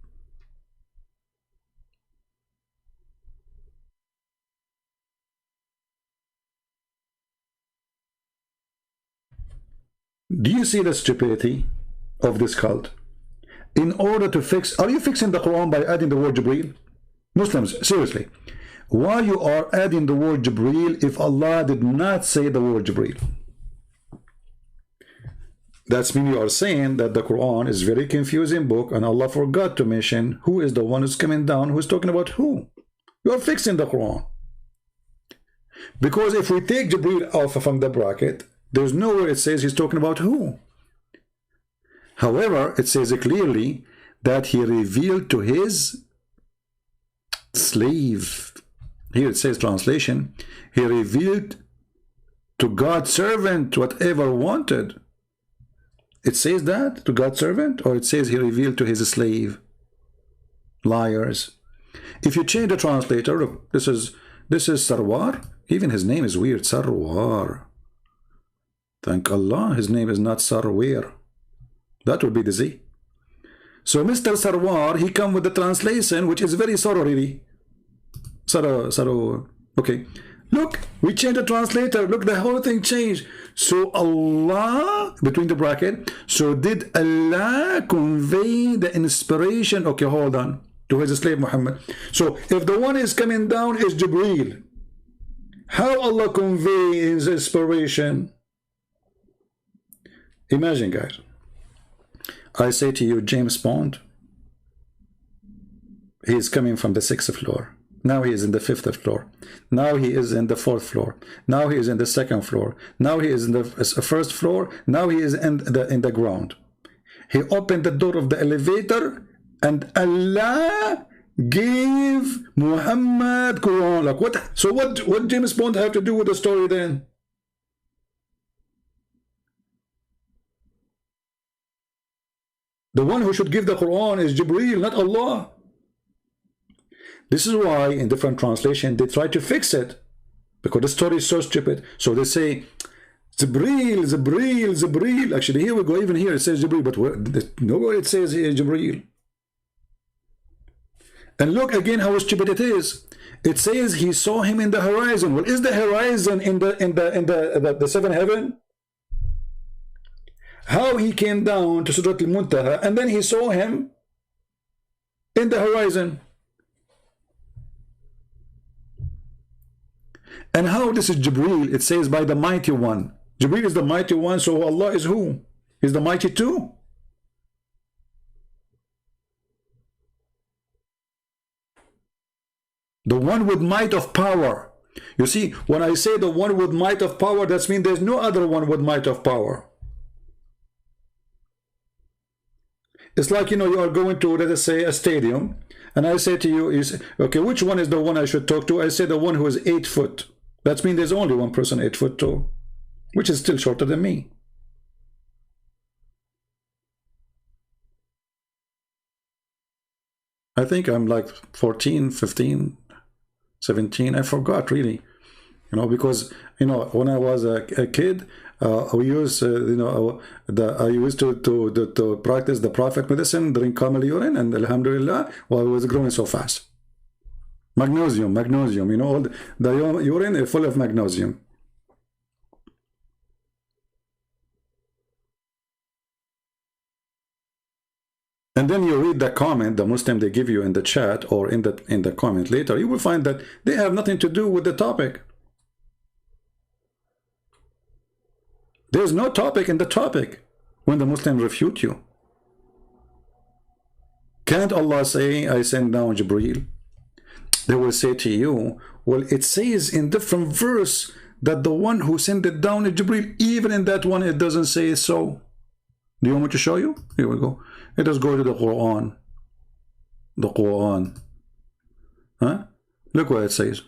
Do you see the stupidity of this cult? In order to fix, are you fixing the Quran by adding the word Jibreel? Muslims, seriously, why you are adding the word Jibreel if Allah did not say the word Jibreel? That's mean you are saying that the Quran is very confusing book and Allah forgot to mention who is the one who's coming down, who's talking about who. You are fixing the Quran. Because if we take Jibreel off from the bracket, there's nowhere it says he's talking about who. However, it says clearly that he revealed to his slave. Here it says translation, he revealed to God's servant whatever wanted. It says that to God's servant, or it says he revealed to his slave. Liars. If you change the translator, look, this is Sarwar. Even his name is weird, Sarwar. Thank Allah, his name is not Sarwar. That would be the Z. So Mr. Sarwar, he come with the translation, which is very sorrow really. Sorrow. Okay. Look, we changed the translator. Look, the whole thing changed. So Allah, between the bracket, so did Allah convey the inspiration? Okay, hold on. To his slave Muhammad. So if the one is coming down is Jibreel, how Allah convey his inspiration? Imagine, guys. I say to you, James Bond, he is coming from the 6th floor. Now he is in the 5th floor. Now he is in the 4th floor. Now he is in the 2nd floor. Now he is in the 1st floor. Now he is in the ground. He opened the door of the elevator and Allah gave Muhammad Quran. Like what? So what James Bond have to do with the story then? The one who should give the Quran is Jibreel, not Allah. This is why in different translation they try to fix it, because the story is so stupid. So they say Jibreel, Jibreel, Jibreel. Actually, here we go. Even here it says Jibreel, but nowhere it says here Jibreel. And look again how stupid it is. It says he saw him in the horizon. Well, is the horizon in the seventh heaven? How he came down to Surat al-Muntaha and then he saw him in the horizon. And how this is Jibreel? It says by the mighty one. Jibreel is the mighty one, so Allah is who? Is the mighty too? The one with might of power. You see, when I say the one with might of power, that means there's no other one with might of power. It's like, you know, you are going to, let us say, a stadium, and I say to you, okay, which one is the one I should talk to? I say the one who is 8 foot. That means there's only one person 8 foot tall, which is still shorter than me. I think I'm like 14, 15, 17. I forgot really, you know, because, you know, when I was a kid, we used, you know, I used to practice the prophet medicine, drink camel urine, and alhamdulillah, while it was growing so fast. Magnesium, you know, all the urine is full of magnesium. And then you read the comment, the Muslim they give you in the chat or in the comment later, you will find that they have nothing to do with the topic. There's no topic in the topic when the Muslims refute you. Can't Allah say, I send down Jibreel? They will say to you, well, it says in different verse that the one who sent it down is Jibreel. Even in that one, it doesn't say so. Do you want me to show you? Here we go. Let us go to the Quran. The Quran. Huh? Look what it says.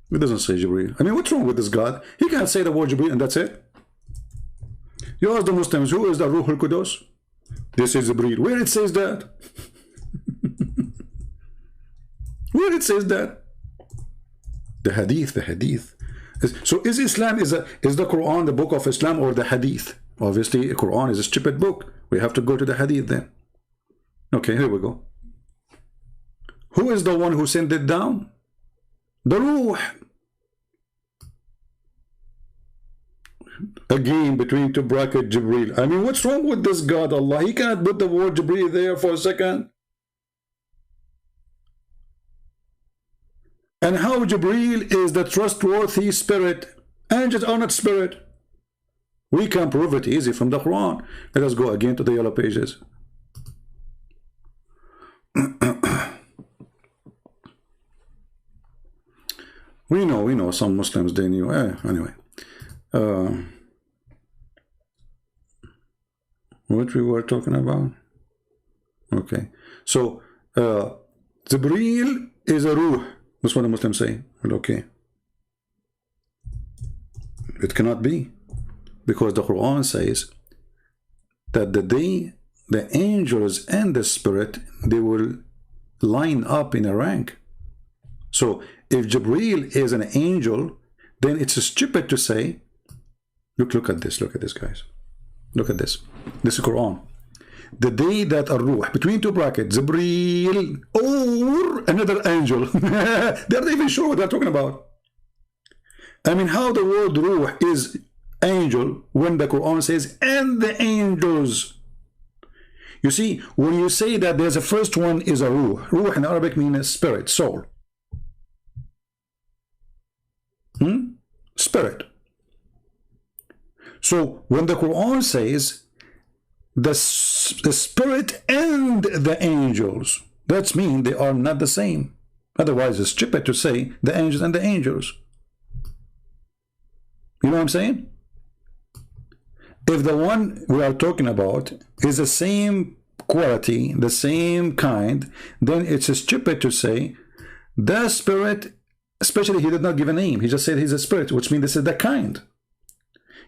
It doesn't say Jibreel. I mean, what's wrong with this God? He can't say the word Jibreel and that's it. You ask the Muslims, who is the Ruh al-Qudus? This is Jibreel. Where it says that? Where it says that? The Hadith, the Hadith. So is Islam, is the Quran the book of Islam or the Hadith? Obviously, the Quran is a stupid book. We have to go to the Hadith then. Okay, here we go. Who is the one who sent it down? The Ruh. Again, between two brackets, Jibreel. I mean, what's wrong with this God, Allah? He can't put the word Jibreel there for a second. And how Jibreel is the trustworthy spirit. Angels are not spirit. We can prove it easy from the Quran. Let us go again to the yellow pages. We know some Muslims, they knew. Anyway. What we were talking about? Okay. So, Jibreel is a Ruh. That's what the Muslims say. Well, okay. It cannot be. Because the Quran says that the day the angels and the spirit, they will line up in a rank. So, if Jibreel is an angel, then it's stupid to say, look at this, guys. Look at this. This is Quran. The day that a Ruh, between two brackets, Jibreel or another angel. They're not even sure what they're talking about. I mean, how the word Ruh is angel when the Quran says, and the angels. You see, when you say that there's a first one is a Ruh. Ruh in Arabic means spirit, soul. Spirit. So when the Quran says the spirit and the angels, that means they are not the same. Otherwise it's stupid to say the angels and the angels. You know what I'm saying? If the one we are talking about is the same quality, the same kind, then it's stupid to say the spirit. Especially, he did not give a name. He just said he's a spirit, which means this is the kind.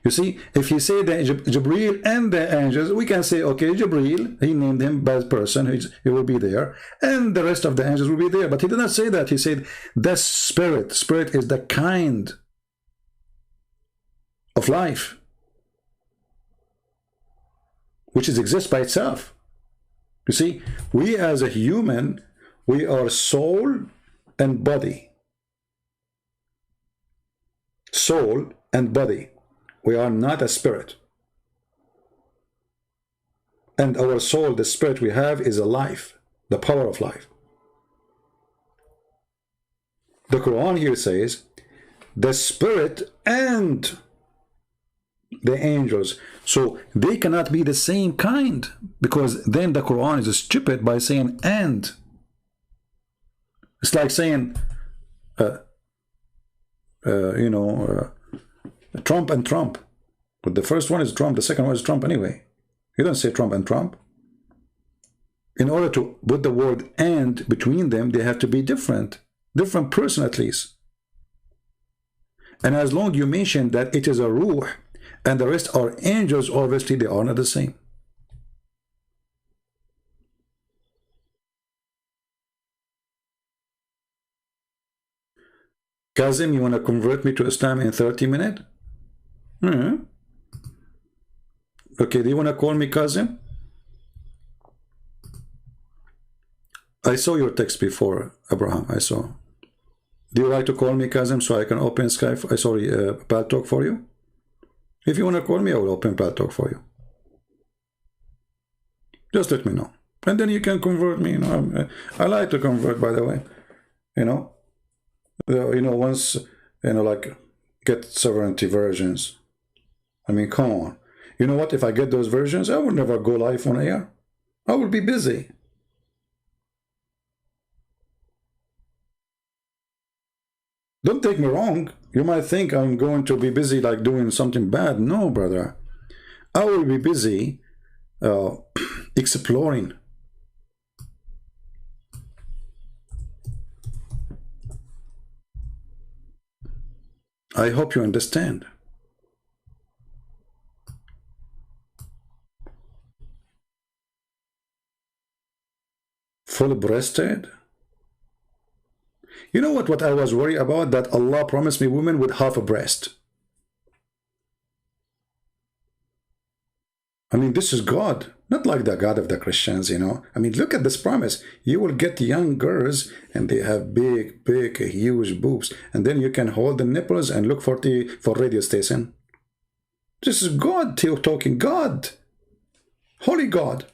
You see, if he said that Jibreel and the angels, we can say, okay, Jibreel, he named him by person, he will be there, and the rest of the angels will be there. But he did not say that. He said the spirit. Spirit is the kind of life, which exists by itself. You see, we as a human, we are soul and body. Soul and body. We are not a spirit. And our soul, the spirit we have, is a life, the power of life. The Quran here says the spirit and the angels. So they cannot be the same kind, because then the Quran is stupid by saying and. It's like saying Trump and Trump. But the first one is Trump, the second one is Trump anyway. You don't say Trump and Trump. In order to put the word and between them, they have to be different. Different person at least. And as long as you mention that it is a Ruh and the rest are angels, obviously they are not the same. Kazim, you want to convert me to Islam in 30 minutes? Okay, do you want to call me Kazim? I saw your text before, Abraham, I saw. Do you like to call me Kazim so I can open Skype, Paltalk for you? If you want to call me, I will open Paltalk for you. Just let me know. And then you can convert me. You know, I like to convert, by the way. You know, once, like get sovereignty versions. I mean, come on. You know what? If I get those versions, I will never go live on air. I will be busy. Don't take me wrong. You might think I'm going to be busy like doing something bad. No, brother. I will be busy exploring. I hope you understand. Full-breasted? You know what I was worried about? That Allah promised me women with half a breast. I mean, this is God, not like the God of the Christians, you know. I mean, look at this promise. You will get young girls and they have big, huge boobs. And then you can hold the nipples and look for radio station. This is God talking. God. Holy God.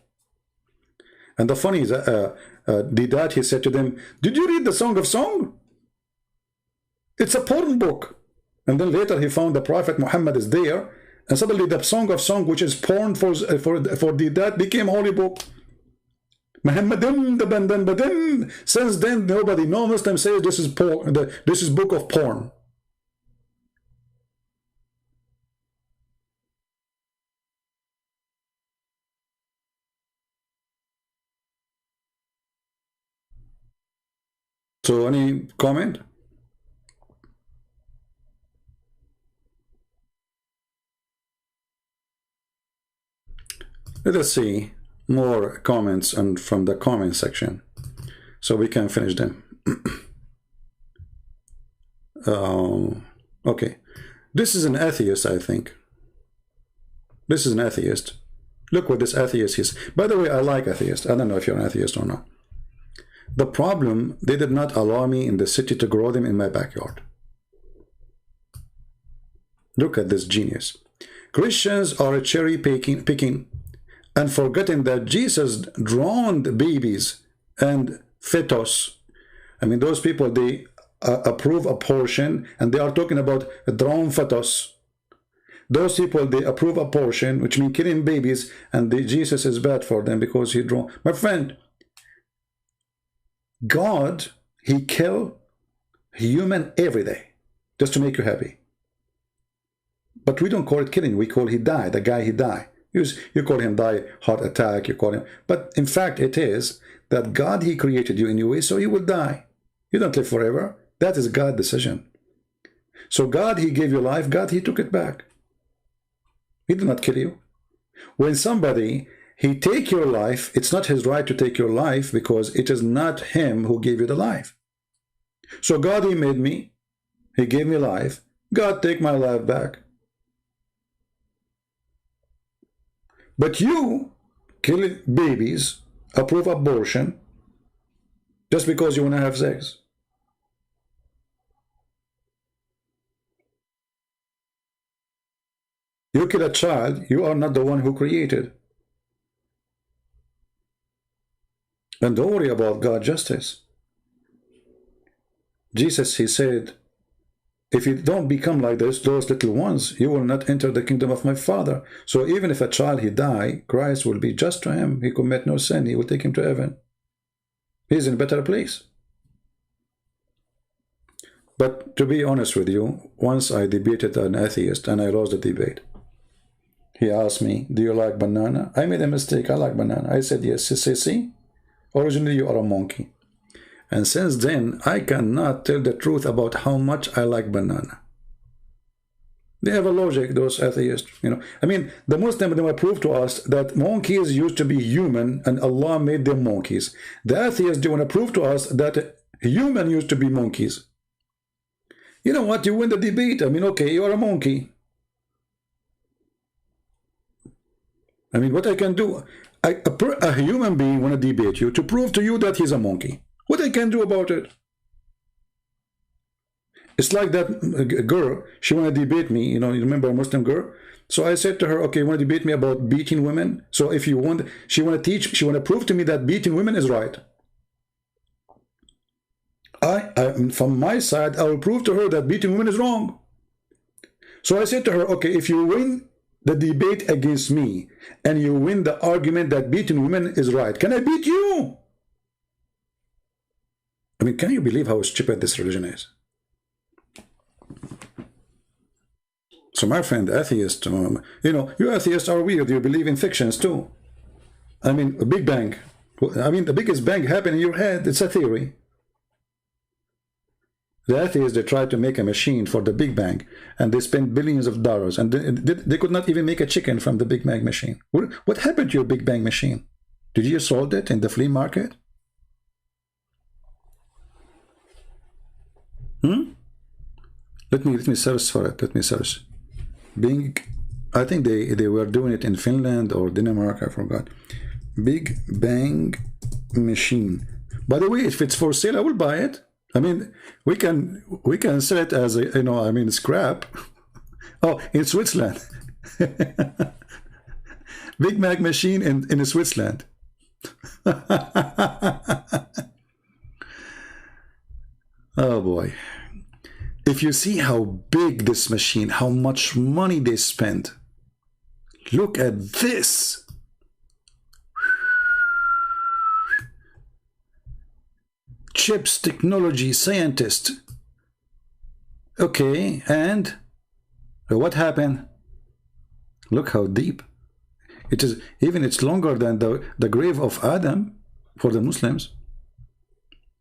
And the funny is, the dad, he said to them, did you read the Song of Song? It's a porn book. And then later he found the Prophet Muhammad is there. And suddenly the Song of Song, which is porn for the dad, became holy book. Muhammadin. Since then, nobody, no Muslim says this is porn. This is book of porn. So, any comment? Let us see more comments and from the comment section so we can finish them. Okay, this is an atheist, I think. This is an atheist. Look what this atheist is. By the way, I like atheists. I don't know if you're an atheist or not. The problem, they did not allow me in the city to grow them in my backyard. Look at this genius. Christians are cherry picking and forgetting that Jesus drowned babies and fetus. I mean, those people, they approve abortion, and they are talking about a drowned fetus. Those people, they approve abortion, which means killing babies, and Jesus is bad for them because he drowned. My friend, God, he kill human every day just to make you happy. But we don't call it killing. We call he died. The guy, he died. You call him die, heart attack, you call him. But in fact, it is that God, he created you anyway, so you will die. You don't live forever. That is God's decision. So God, he gave you life. God, he took it back. He did not kill you. When somebody, he take your life, it's not his right to take your life because it is not him who gave you the life. So God, he made me. He gave me life. God, take my life back. But you kill babies, approve abortion, just because you want to have sex. You kill a child, you are not the one who created. And don't worry about God's justice. Jesus, he said, if you don't become like those little ones, you will not enter the kingdom of my Father. So even if a child, he die, Christ will be just to him. He commit no sin. He will take him to heaven. He's in a better place. But to be honest with you, once I debated an atheist and I lost the debate. He asked me, do you like banana? I made a mistake. I like banana. I said, yes. He said, see, originally you are a monkey. And since then, I cannot tell the truth about how much I like banana. They have a logic, those atheists. You know, I mean, the Muslims, they will prove to us that monkeys used to be human and Allah made them monkeys. The atheists, they want to prove to us that human used to be monkeys. You know what? You win the debate. I mean, okay, you are a monkey. I mean, what I can do, a human being want to debate you to prove to you that he's a monkey. What I can do about it? It's like that girl, she want to debate me, you know, you remember a Muslim girl? So I said to her, okay, you want to debate me about beating women? So if you want, she want to teach, she want to prove to me that beating women is right. From my side, I will prove to her that beating women is wrong. So I said to her, okay, if you win the debate against me and you win the argument that beating women is right, can I beat you? I mean, can you believe how stupid this religion is? So my friend, atheist, you know, you atheists are weird. You believe in fictions too. I mean, a Big Bang. I mean, the biggest bang happened in your head. It's a theory. The atheists, they tried to make a machine for the Big Bang, and they spent billions of dollars, and they could not even make a chicken from the Big Bang machine. What happened to your Big Bang machine? Did you sold it in the flea market? Let me search for it. Let me search. I think they were doing it in Finland or Denmark, I forgot. Big Bang machine. By the way, if it's for sale, I will buy it. I mean, we can sell it as a, you know, I mean, scrap. Oh, in Switzerland. Big Bang machine in Switzerland. Oh boy. If you see how big this machine, how much money they spent, look at this. Chips, technology, scientist. Okay, and what happened? Look how deep. It is, even it's longer than the grave of Adam for the Muslims.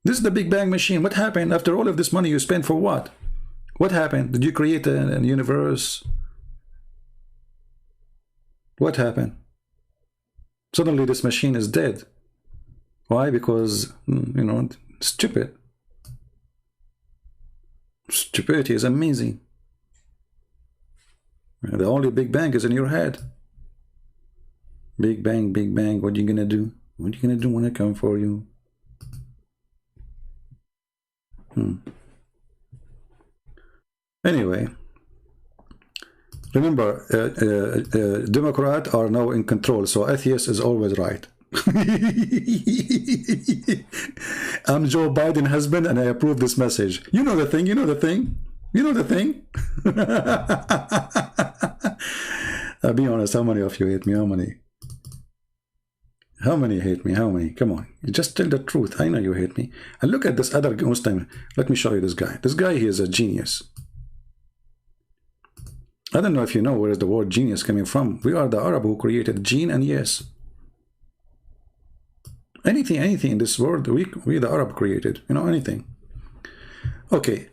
This is the Big Bang machine. What happened after all of this money you spent for what? What happened? Did you create a universe? What happened? Suddenly this machine is dead. Why? Because, you know, stupid. Stupidity is amazing. The only Big Bang is in your head. Big Bang, what are you gonna do? What are you gonna do when I come for you? Anyway, remember, Democrats are now in control, so atheist is always right. I'm Joe Biden's husband, and I approve this message. You know the thing, you know the thing, you know the thing. Be honest, how many of you hate me? How many? How many hate me? How many? Come on. You just tell the truth. I know you hate me. And look at this other Muslim. Let me show you this guy. This guy, he is a genius. I don't know if you know where is the word genius coming from. We are the Arab who created gene and yes. Anything in this world, we the Arab created. You know, anything. Okay.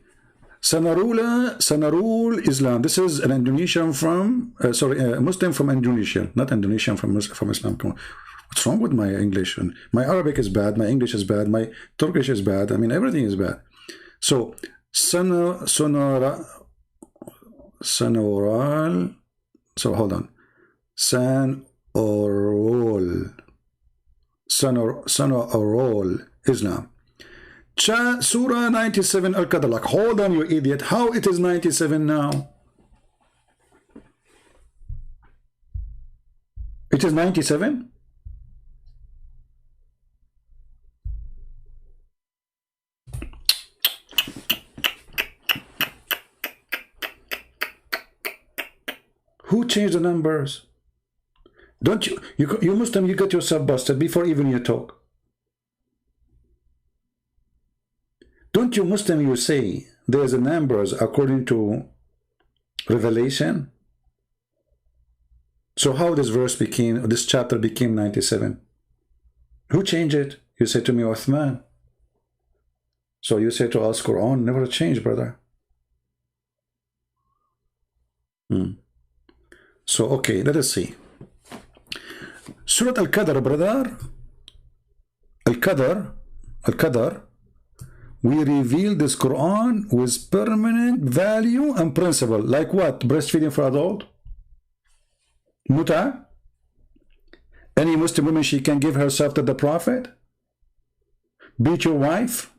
Sanarul Islam. This is an Indonesian from, a Muslim from Indonesia. Not Indonesian from Islam. Come on. What's wrong with my English? And my Arabic is bad, my English is bad, my Turkish is bad. I mean, everything is bad. So, Sonoral. So, hold on. Sonorol Islam. Surah 97 Al-Qadr. Like, hold on, you idiot. How it is 97 now? It is 97? Who changed the numbers? Don't you Muslim, you got yourself busted before even you talk. Don't you Muslim, you say there's a numbers according to Revelation? So how this chapter became 97? Who changed it? You say to me, Uthman. So you say to us, Quran never changed, brother. So, okay, let us see. Surah Al-Qadr, brother. Al-Qadr. We reveal this Quran with permanent value and principle. Like what? Breastfeeding for adult? Muta? Any Muslim woman, she can give herself to the Prophet? Beat your wife?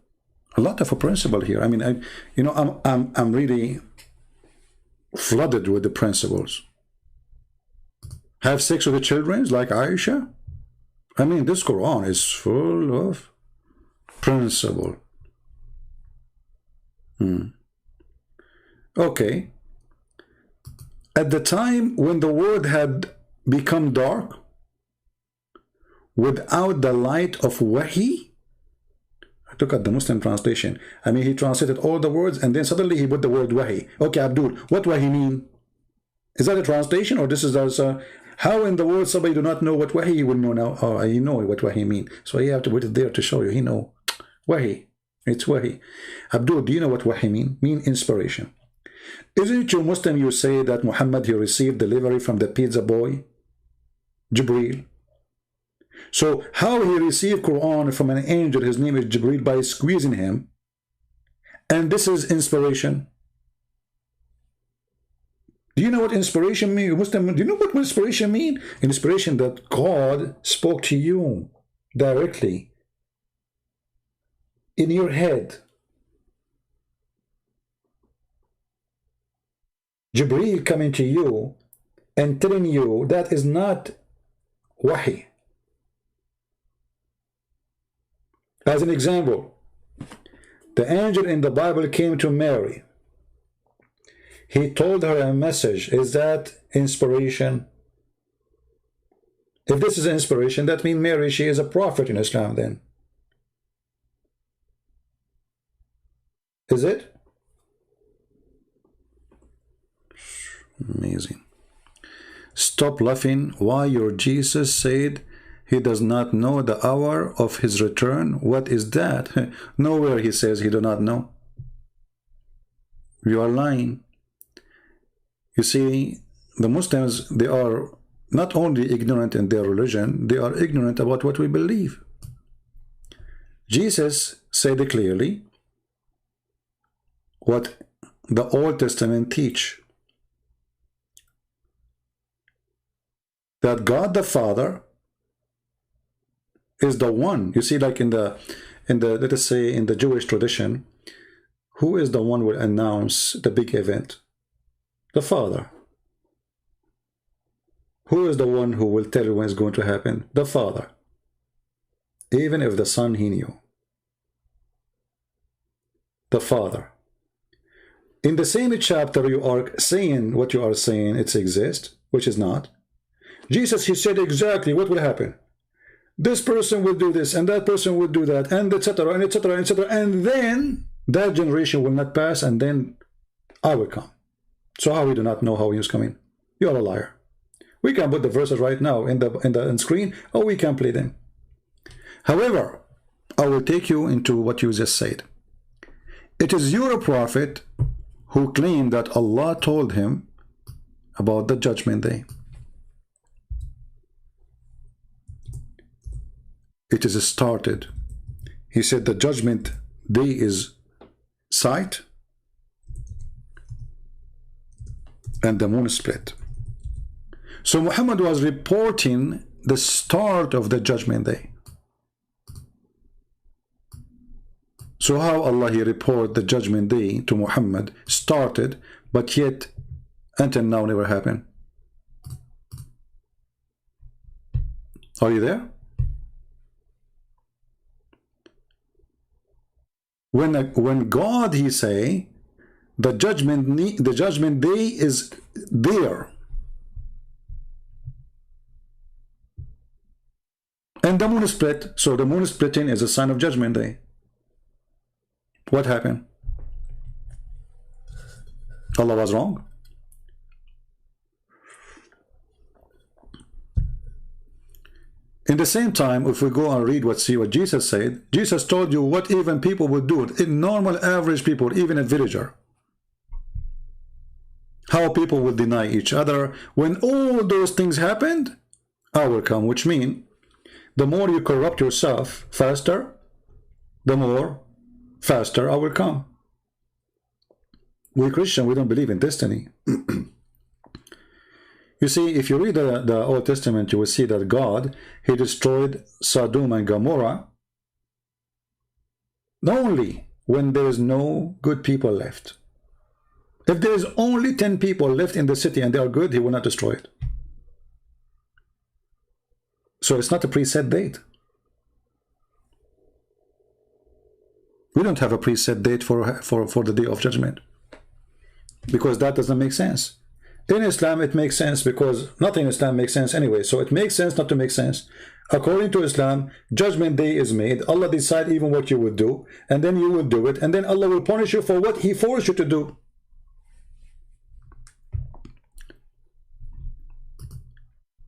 A lot of a principle here. I mean, I'm really flooded with the principles. Have sex with the children like Aisha. I mean, this Quran is full of principle. Okay. At the time when the world had become dark, without the light of Wahi, I took out the Muslim translation. I mean, he translated all the words and then suddenly he put the word Wahi. Okay, Abdul, what Wahi mean? Is that a translation or this is also... How in the world somebody do not know what Wahi he will know now? Oh, I know what Wahi mean. So you have to put it there to show you. He know. Wahi. It's Wahi. Abdul, do you know what Wahi mean? Mean inspiration. Isn't you Muslim you say that Muhammad he received delivery from the pizza boy? Jibreel. So how he received Quran from an angel, his name is Jibreel, by squeezing him. And this is inspiration. Do you know what inspiration means? Muslim, do you know what inspiration means? Inspiration that God spoke to you directly in your head. Jibreel coming to you and telling you that is not Wahi. As an example, the angel in the Bible came to Mary. He told her a message. Is that inspiration? If this is inspiration, that means Mary, she is a prophet in Islam then. Is it? Amazing. Stop laughing. Why your Jesus said he does not know the hour of his return? What is that? Nowhere he says he do not know. You are lying. You see, the Muslims, they are not only ignorant in their religion, they are ignorant about what we believe. Jesus said clearly what the Old Testament teach. That God the Father is the one. You see, like in the let us say in the Jewish tradition, who is the one who will announce the big event? The Father. Who is the one who will tell you when it's going to happen? The Father. Even if the Son he knew. The Father. In the same chapter you are saying what you are saying, it exists, which is not. Jesus, he said exactly what will happen. This person will do this and that person will do that and etc. and etc. and etc. And then that generation will not pass and then I will come. So how we do not know how he is coming? You are a liar. We can put the verses right now in the screen, or we can play them. However, I will take you into what you just said. It is your prophet who claimed that Allah told him about the judgment day. It is started. He said the judgment day is sight and the moon split. So Muhammad was reporting the start of the judgment day. So how Allah he report the judgment day to Muhammad started, but yet until now never happened? Are you there? When God he say the judgment day is there, and the moon split, so the moon splitting is a sign of judgment day. What happened? Allah was wrong. In the same time, if we go and read what Jesus said, Jesus told you what even people would do, in normal average people, even a villager, how people would deny each other. When all those things happened, I will come, which means the more you corrupt yourself faster, the more faster I will come. We Christian, we don't believe in destiny. You see, if you read the Old Testament, you will see that God, he destroyed Sodom and Gomorrah, not only when there is no good people left. If there is only 10 people left in the city and they are good, he will not destroy it. So it's not a preset date. We don't have a preset date for the day of judgment, because that doesn't make sense. In Islam it makes sense, because nothing in Islam makes sense anyway, so it makes sense not to make sense. According to Islam, judgment day is made. Allah decide even what you would do, and then you will do it, and then Allah will punish you for what he forced you to do.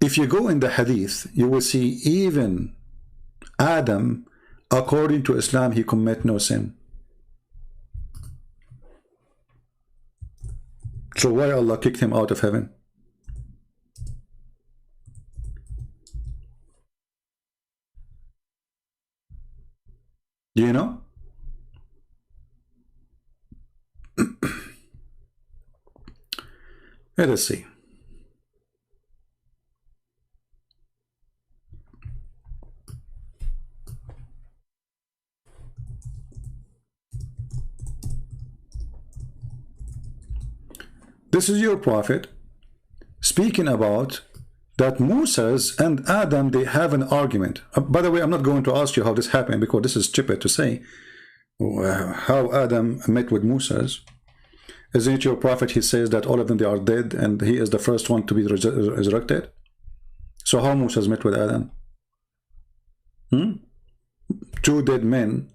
If you go in the hadith, you will see even Adam, according to Islam, he commit no sin. So why Allah kicked him out of heaven? Do you know? Let us see. This is your prophet speaking about that Moses and Adam, they have an argument. By the way, I'm not going to ask you how this happened, because this is stupid to say how Adam met with Moses. Isn't it your prophet? He says that all of them, they are dead, and he is the first one to be resurrected. So how Moses met with Adam? Two dead men,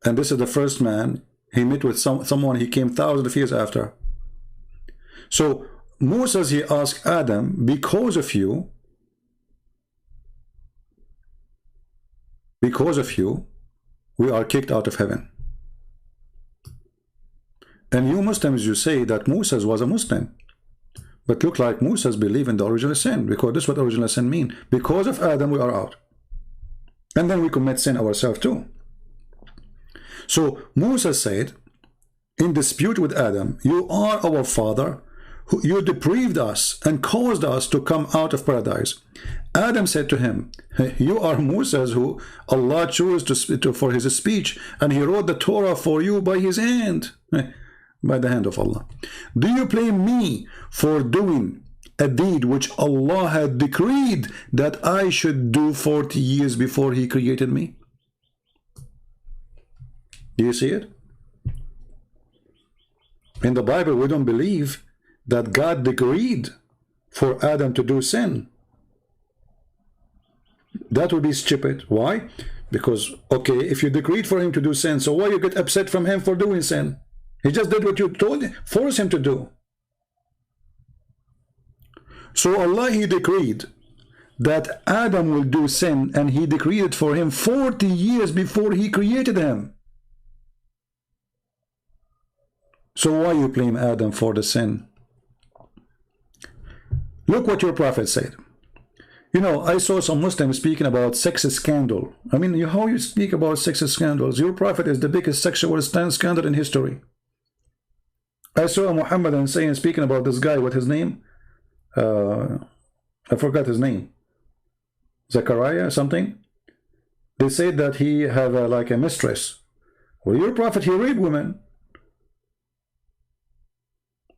and this is the first man. He met with someone he came thousands of years after. So Moses, he asked Adam, because of you, we are kicked out of heaven. And you Muslims, you say that Moses was a Muslim, but look like Moses believed in the original sin, because this is what original sin mean. Because of Adam, we are out, and then we commit sin ourselves too. So Moses said, in dispute with Adam, you are our father, you deprived us and caused us to come out of paradise. Adam said to him, you are Moses, who Allah chose for his speech, and he wrote the Torah for you by his hand, by the hand of Allah. Do you blame me for doing a deed which Allah had decreed that I should do 40 years before he created me? Do you see it? In the Bible, we don't believe that God decreed for Adam to do sin. That would be stupid. Why? Because, okay, if you decreed for him to do sin, so why you get upset from him for doing sin? He just did what you told him, forced him to do. So Allah, he decreed that Adam will do sin, and he decreed it for him 40 years before he created him. So why you blame Adam for the sin? Look what your prophet said. You know, I saw some Muslims speaking about sex scandal. I mean, how you speak about sex scandals? Your prophet is the biggest sexual scandal in history. I saw a Muhammadan saying, speaking about this guy, what his name? I forgot his name. Zachariah something. They said that he have like a mistress. Well, your prophet, he raped women.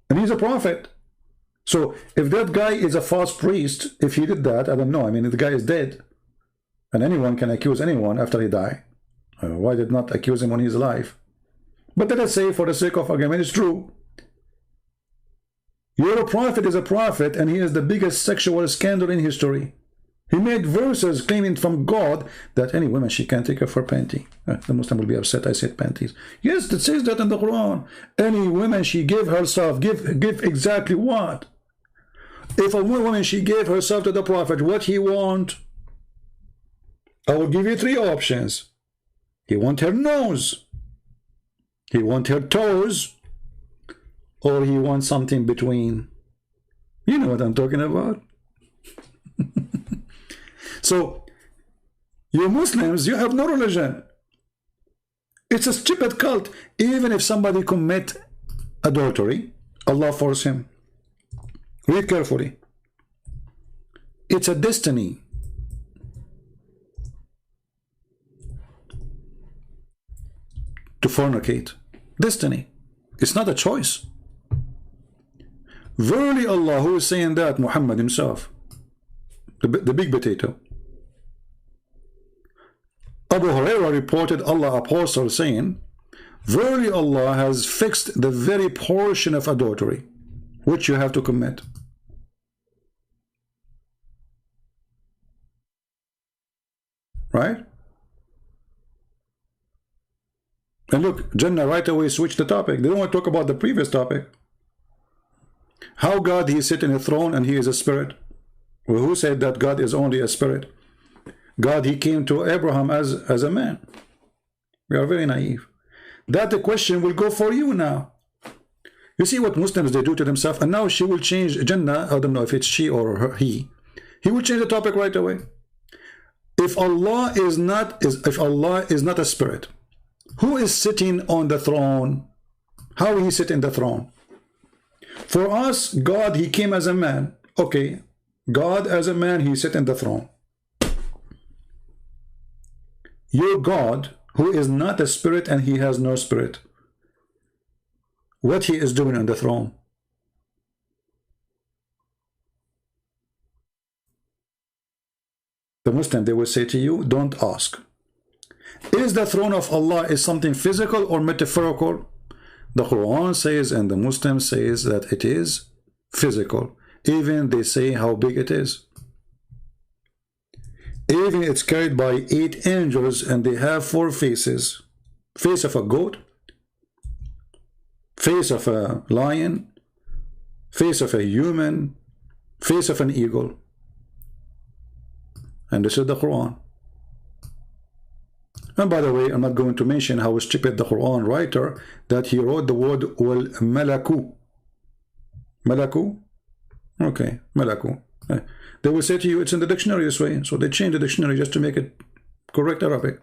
And he's a prophet. So if that guy is a false priest, if he did that, I don't know. I mean, the guy is dead, and anyone can accuse anyone after he die. Why did not accuse him when he's alive? But let us say, for the sake of argument, it's true. Your prophet is a prophet, and he is the biggest sexual scandal in history. He made verses claiming from God that any woman, she can take off her panty. The Muslim will be upset I said panties. Yes, it says that in the Quran. Any woman, she gave herself, give exactly what? If a woman, she gave herself to the prophet, what he want? I will give you three options. He want her nose, he want her toes, or he wants something between. You know what I'm talking about. So, you Muslims, you have no religion. It's a stupid cult. Even if somebody commit adultery, Allah force him. Read carefully. It's a destiny. to fornicate. Destiny. It's not a choice. Verily Allah, who is saying that? Muhammad himself, the big potato. Abu Hurairah reported Allah apostle saying, verily Allah has fixed the very portion of adultery which you have to commit. Right? And look, Jannah right away switched the topic. They don't want to talk about the previous topic. How God, he sit in a throne and he is a spirit. Well, who said that God is only a spirit? God, he came to Abraham as a man. We are very naive. That the question will go for you now. You see what Muslims they do to themselves, and now she will change Jannah. I don't know if it's she or her, he. He will change the topic right away. If Allah is not a spirit, who is sitting on the throne? How will he sit in the throne? For us, God, he came as a man. Okay, God as a man, he sit in the throne. Your God, who is not a spirit and he has no spirit, what he is doing on the throne? The Muslim, they will say to you, don't ask. Is the throne of Allah is something physical or metaphorical? The Quran says and the Muslim says that it is physical. Even they say how big it is. Even it's carried by 8 angels and they have 4 faces. Face of a goat, face of a lion, face of a human, face of an eagle. And this is the Quran. And by the way, I'm not going to mention how stupid the Quran writer that he wrote the word wal malaku. Malaku? Okay, malaku. They will say to you it's in the dictionary this way, so they change the dictionary just to make it correct Arabic.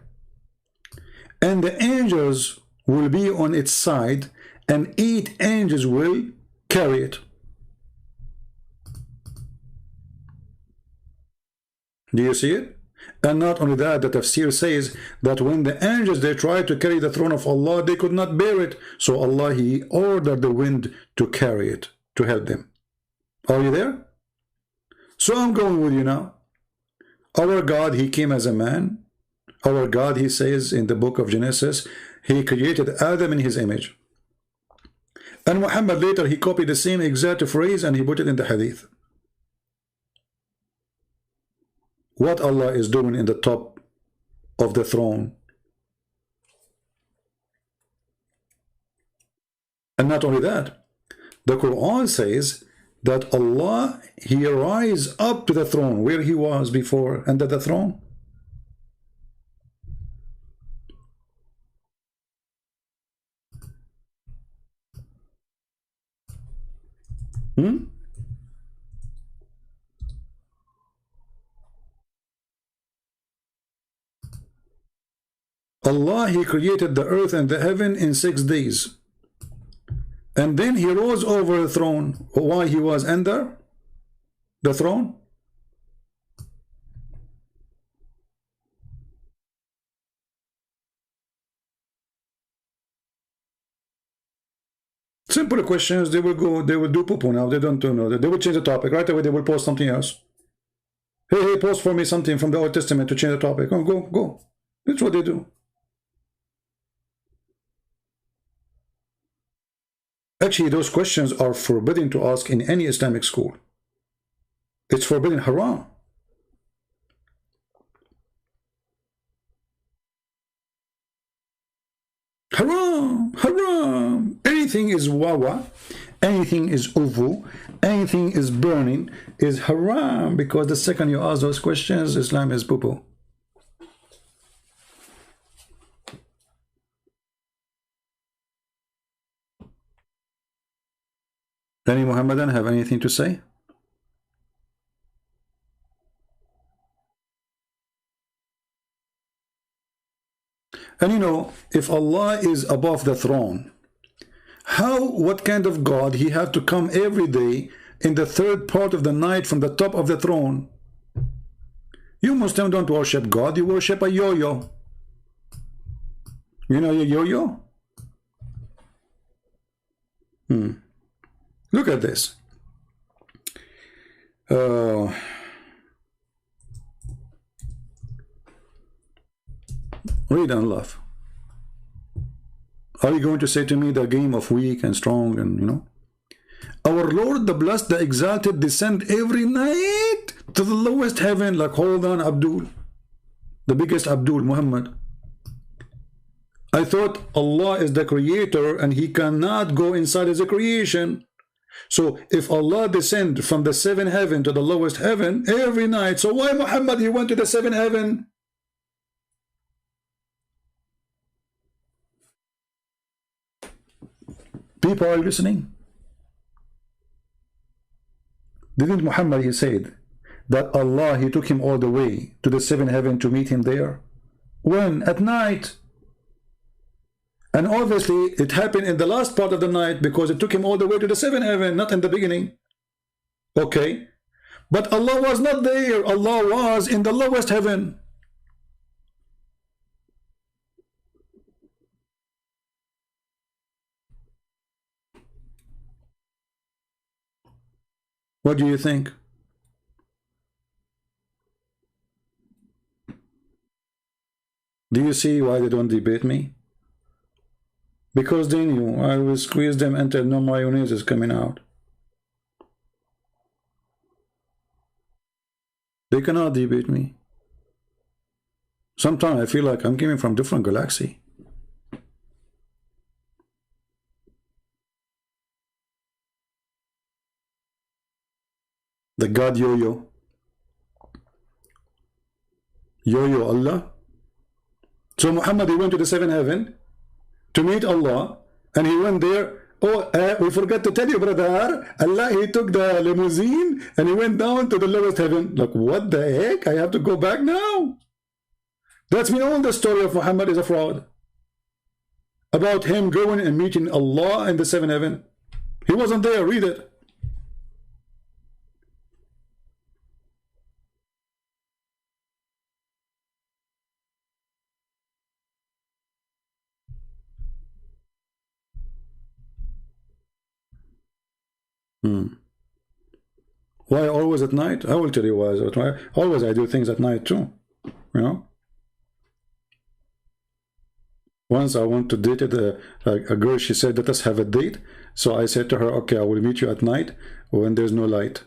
And the angels will be on its side, and 8 angels will carry it. Do you see it? And not only that, the tafsir says that when the angels they tried to carry the throne of Allah, they could not bear it. So Allah, he ordered the wind to carry it, to help them. Are you there? So I'm going with you now. Our God, he came as a man. Our God, he says in the book of Genesis, he created Adam in his image. And Muhammad later, he copied the same exact phrase and he put it in the hadith. What Allah is doing in the top of the throne. And not only that, the Quran says that Allah, he rise up to the throne where he was before, under the throne. Allah, he created the earth and the heaven in 6 days. And then he rose over the throne. Why he was under the throne? Simple questions. They will go, they will do poo-poo now. They don't know. They will change the topic. Right away they will post something else. Hey, post for me something from the Old Testament to change the topic. Oh, go. That's what they do. Actually, those questions are forbidden to ask in any Islamic school. It's forbidden, haram. Haram. Anything is wawa, anything is uvu, anything is burning is haram, because the second you ask those questions, Islam is poo-poo. Any Muhammadan have anything to say? And you know, if Allah is above the throne, what kind of God he have to come every day in the 3rd part of the night from the top of the throne? You Muslims don't worship God, you worship a yo-yo. You know your yo-yo? Look at this. Read and laugh. Are you going to say to me the game of weak and strong and, you know? Our Lord, the blessed, the exalted, descend every night to the lowest heaven. Like, hold on, Abdul. The biggest Abdul, Muhammad. I thought Allah is the creator and he cannot go inside his creation. So if Allah descend from the seventh heaven to the lowest heaven every night, so why Muhammad, he went to the seventh heaven? People are listening. Didn't Muhammad, he said that Allah, he took him all the way to the seventh heaven to meet him there? When? At night. And obviously it happened in the last part of the night because it took him all the way to the seventh heaven, not in the beginning. Okay. But Allah was not there. Allah was in the lowest heaven. What do you think? Do you see why they don't debate me? Because they knew I will squeeze them until no mayonnaise is coming out. They cannot debate me. Sometimes I feel like I'm coming from different galaxy. The God Yo-Yo. Yo-Yo Allah. So Muhammad, he went to the seventh heaven to meet Allah, and he went there. Oh, we forgot to tell you, brother, Allah, he took the limousine and he went down to the lowest heaven. Like, what the heck? I have to go back now. That's been all the story of Muhammad is a fraud. About him going and meeting Allah in the seventh heaven. He wasn't there. Read it. Why always at night? I will tell you why. Always I do things at night too. You know. Once I want to date a girl. She said, let us have a date. So I said to her, okay, I will meet you at night when there's no light.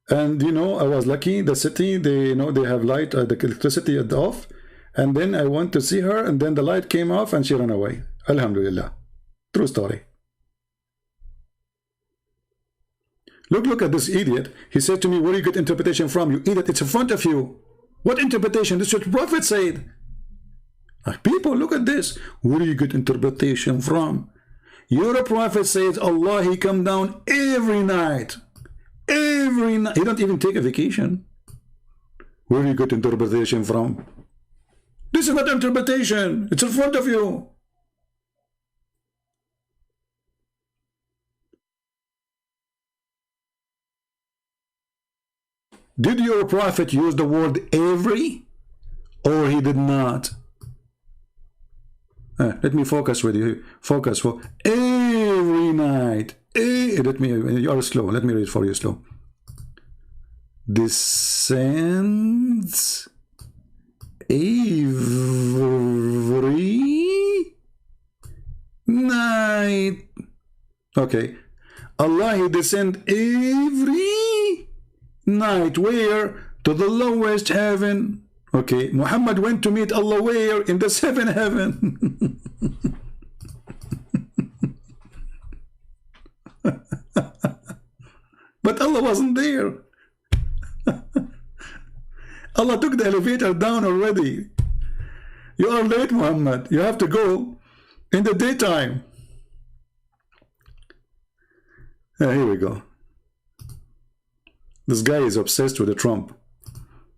And you know, I was lucky. The city, they they have light, the electricity is off. And then I went to see her, and then the light came off, and she ran away. Alhamdulillah. True story. Look at this idiot. He said to me, where do you get interpretation from? You idiot, it's in front of you. What interpretation? This is what the Prophet said. People, look at this. Where do you get interpretation from? Your Prophet says Allah, he come down every night. Every night. He don't even take a vacation. Where do you get interpretation from? This is not interpretation. It's in front of you. Did your Prophet use the word every, or he did not? Let me focus with you. Focus for every night. Let me. You are slow. Let me read for you slow. Descends every night. Okay. Allah, he descend every night. Where? To the lowest heaven. Okay. Muhammad went to meet Allah where? In the seventh heaven. But Allah wasn't there. Allah took the elevator down already. You are late, Muhammad. You have to go in the daytime. Here we go. This guy is obsessed with the Trump.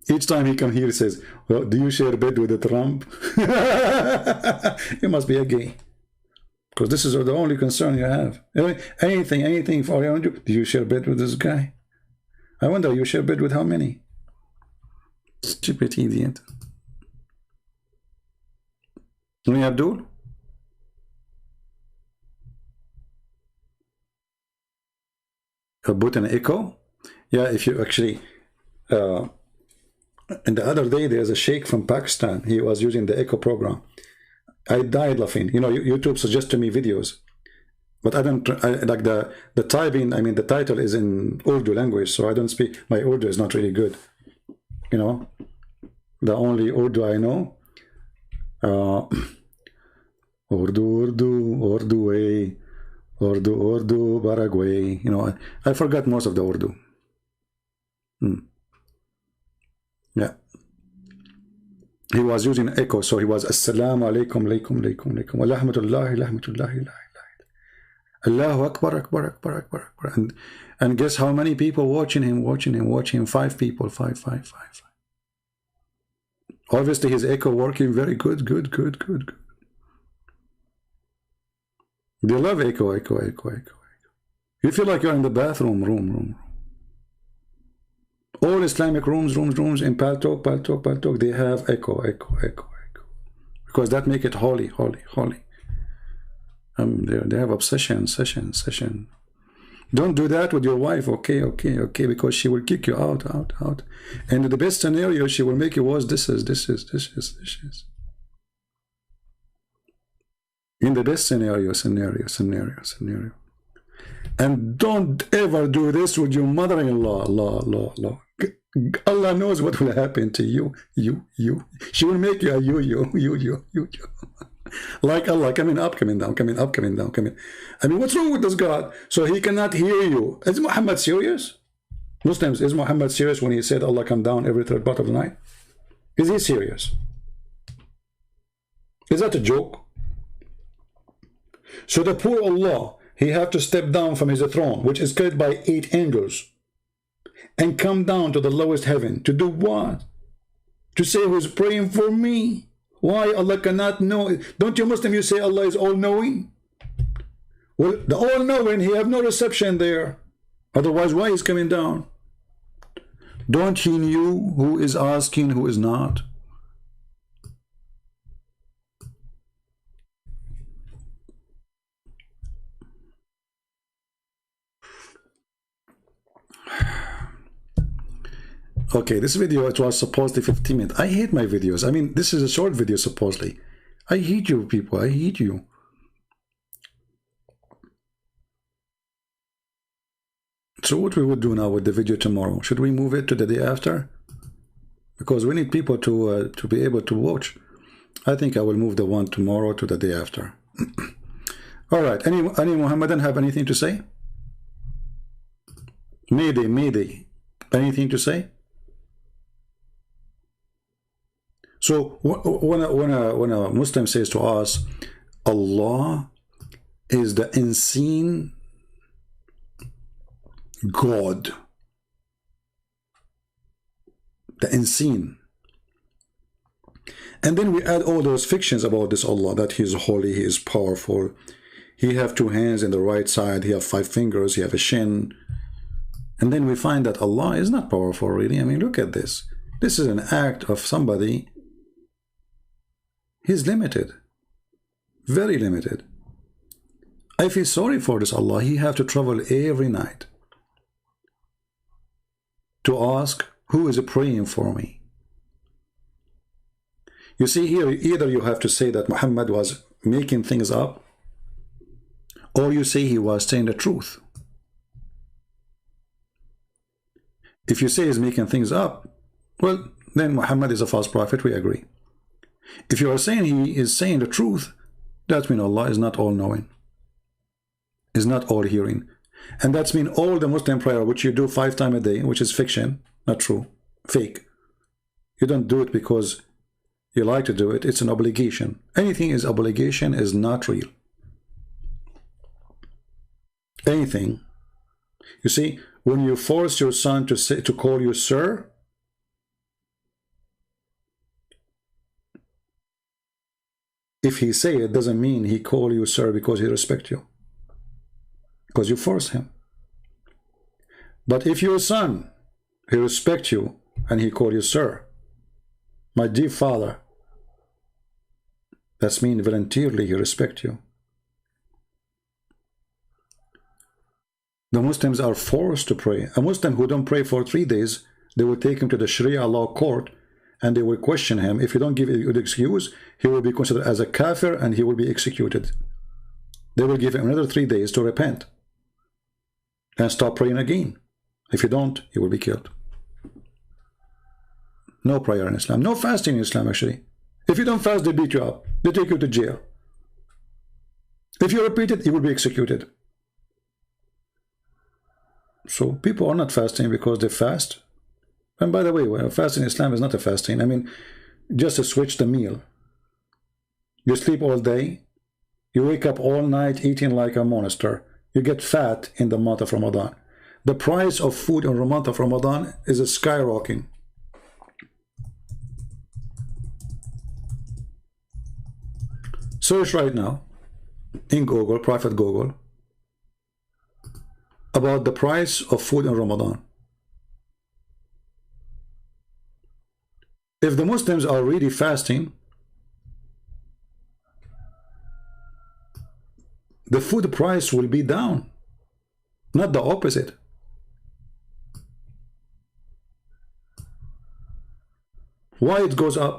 Each time he come here, he says, well, do you share bed with the Trump? You must be a gay. Because this is the only concern you have. Anything for you. Do you share bed with this guy? I wonder, you share bed with how many? Stupid idiot. Abdul? put an echo. Yeah, if you actually and the other day there's a sheikh from Pakistan. He was using the echo program. I died laughing. You know, YouTube suggested me videos, but I don't like the typing. I mean, the title is in Urdu language, so I don't speak. My Urdu is not really good. You know, the only Urdu I know, Urdu way, Urdu Baragway. You know, I forgot most of the Urdu. Yeah. He was using echo, so he was Assalamu alaikum, alaikum, alaikum, alaikum, wa rahmatullahi, rahmatullahi, Allahu Akbar, Akbar, Akbar, Akbar, Akbar. And guess how many people watching him? 5 people, five. Obviously his echo working very good. They love echo. You feel like you're in the bathroom, room. All Islamic rooms in Paltalk, they have echo. Because that make it holy. They have obsession, session. Don't do that with your wife, okay, because she will kick you out. And in the best scenario, she will make you worse. This is. In the best scenario. And don't ever do this with your mother-in-law. Law. Allah knows what will happen to you. She will make you a you. Like Allah, coming up, coming down. I mean, what's wrong with this God? So he cannot hear you. Is Muhammad serious? Muslims, is Muhammad serious when he said Allah come down every third part of the night? Is he serious? Is that a joke? So the poor Allah, he have to step down from his throne, which is carried by 8 angels, and come down to the lowest heaven to do what? To say who's praying for me. Why Allah cannot know? Don't you Muslim, you say Allah is all-knowing? Well, the all-knowing, he have no reception there. Otherwise, why is coming down? Don't he know who is asking, who is not? Okay, this video, it was supposedly 15 minutes. I hate my videos. I mean, this is a short video, supposedly. I hate you people. I hate you. So what we would do now with the video tomorrow? Should we move it to the day after? Because we need people to be able to watch. I think I will move the one tomorrow to the day after. All right. Any Muhammadan have anything to say? Mayday. Anything to say? So when a Muslim says to us, Allah is the unseen God, the unseen, and then we add all those fictions about this Allah, that he is holy, he is powerful, he have 2 hands in the right side, he have 5 fingers, he have a shin, and then we find that Allah is not powerful really. I mean, look at this. This is an act of somebody. He's limited, very limited. I feel sorry for this Allah. He have to travel every night to ask, who is praying for me? You see here, either you have to say that Muhammad was making things up, or you say he was saying the truth. If you say he's making things up, well, then Muhammad is a false prophet, we agree. If you are saying he is saying the truth, that means Allah is not all-knowing, is not all-hearing. And that's mean all the Muslim prayer, which you do 5 times a day, which is fiction, not true, fake. You don't do it because you like to do it. It's an obligation. Anything is obligation is not real. Anything. You see, when you force your son to call you sir, if he say it, doesn't mean he call you sir because he respect you, because you force him. But if your son, he respect you and he call you sir, my dear father, that's mean voluntarily he respect you. The Muslims are forced to pray. A Muslim who don't pray for 3 days, they will take him to the Sharia law court and they will question him. If you don't give a good excuse, he will be considered as a kafir and he will be executed. They will give him another 3 days to repent and stop praying again. If you don't, he will be killed. No prayer in Islam. No fasting in Islam, actually. If you don't fast, they beat you up. They take you to jail. If you repeat it, you will be executed. So people are not fasting because they fast. And by the way, well, fasting in Islam is not a fasting. I mean, just to switch the meal. You sleep all day. You wake up all night eating like a monster. You get fat in the month of Ramadan. The price of food in the month of Ramadan is skyrocketing. Search right now in Google, Prophet Google, about the price of food in Ramadan. If the Muslims are really fasting, the food price will be down, not the opposite. Why it goes up?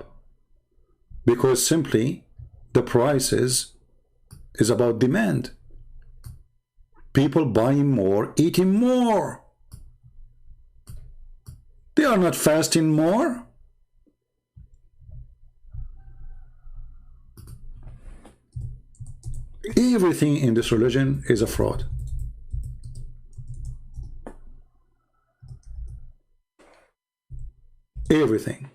Because simply the prices is about demand. People buying more, eating more. They are not fasting more. Everything in this religion is a fraud. Everything.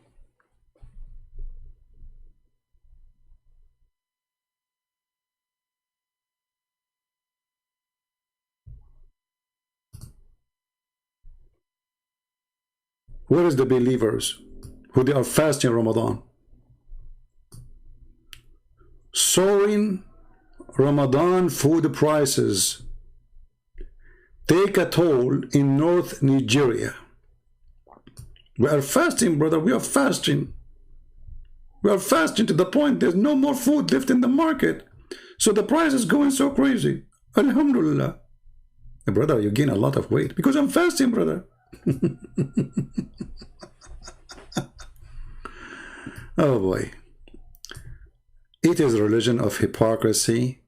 Where is the believers who they are fasting Ramadan? Soaring Ramadan food prices take a toll in North Nigeria. We are fasting, brother. We are fasting. We are fasting to the point there's no more food left in the market. So the price is going so crazy. Alhamdulillah. Brother, you gain a lot of weight because I'm fasting, brother. Oh boy. It is a religion of hypocrisy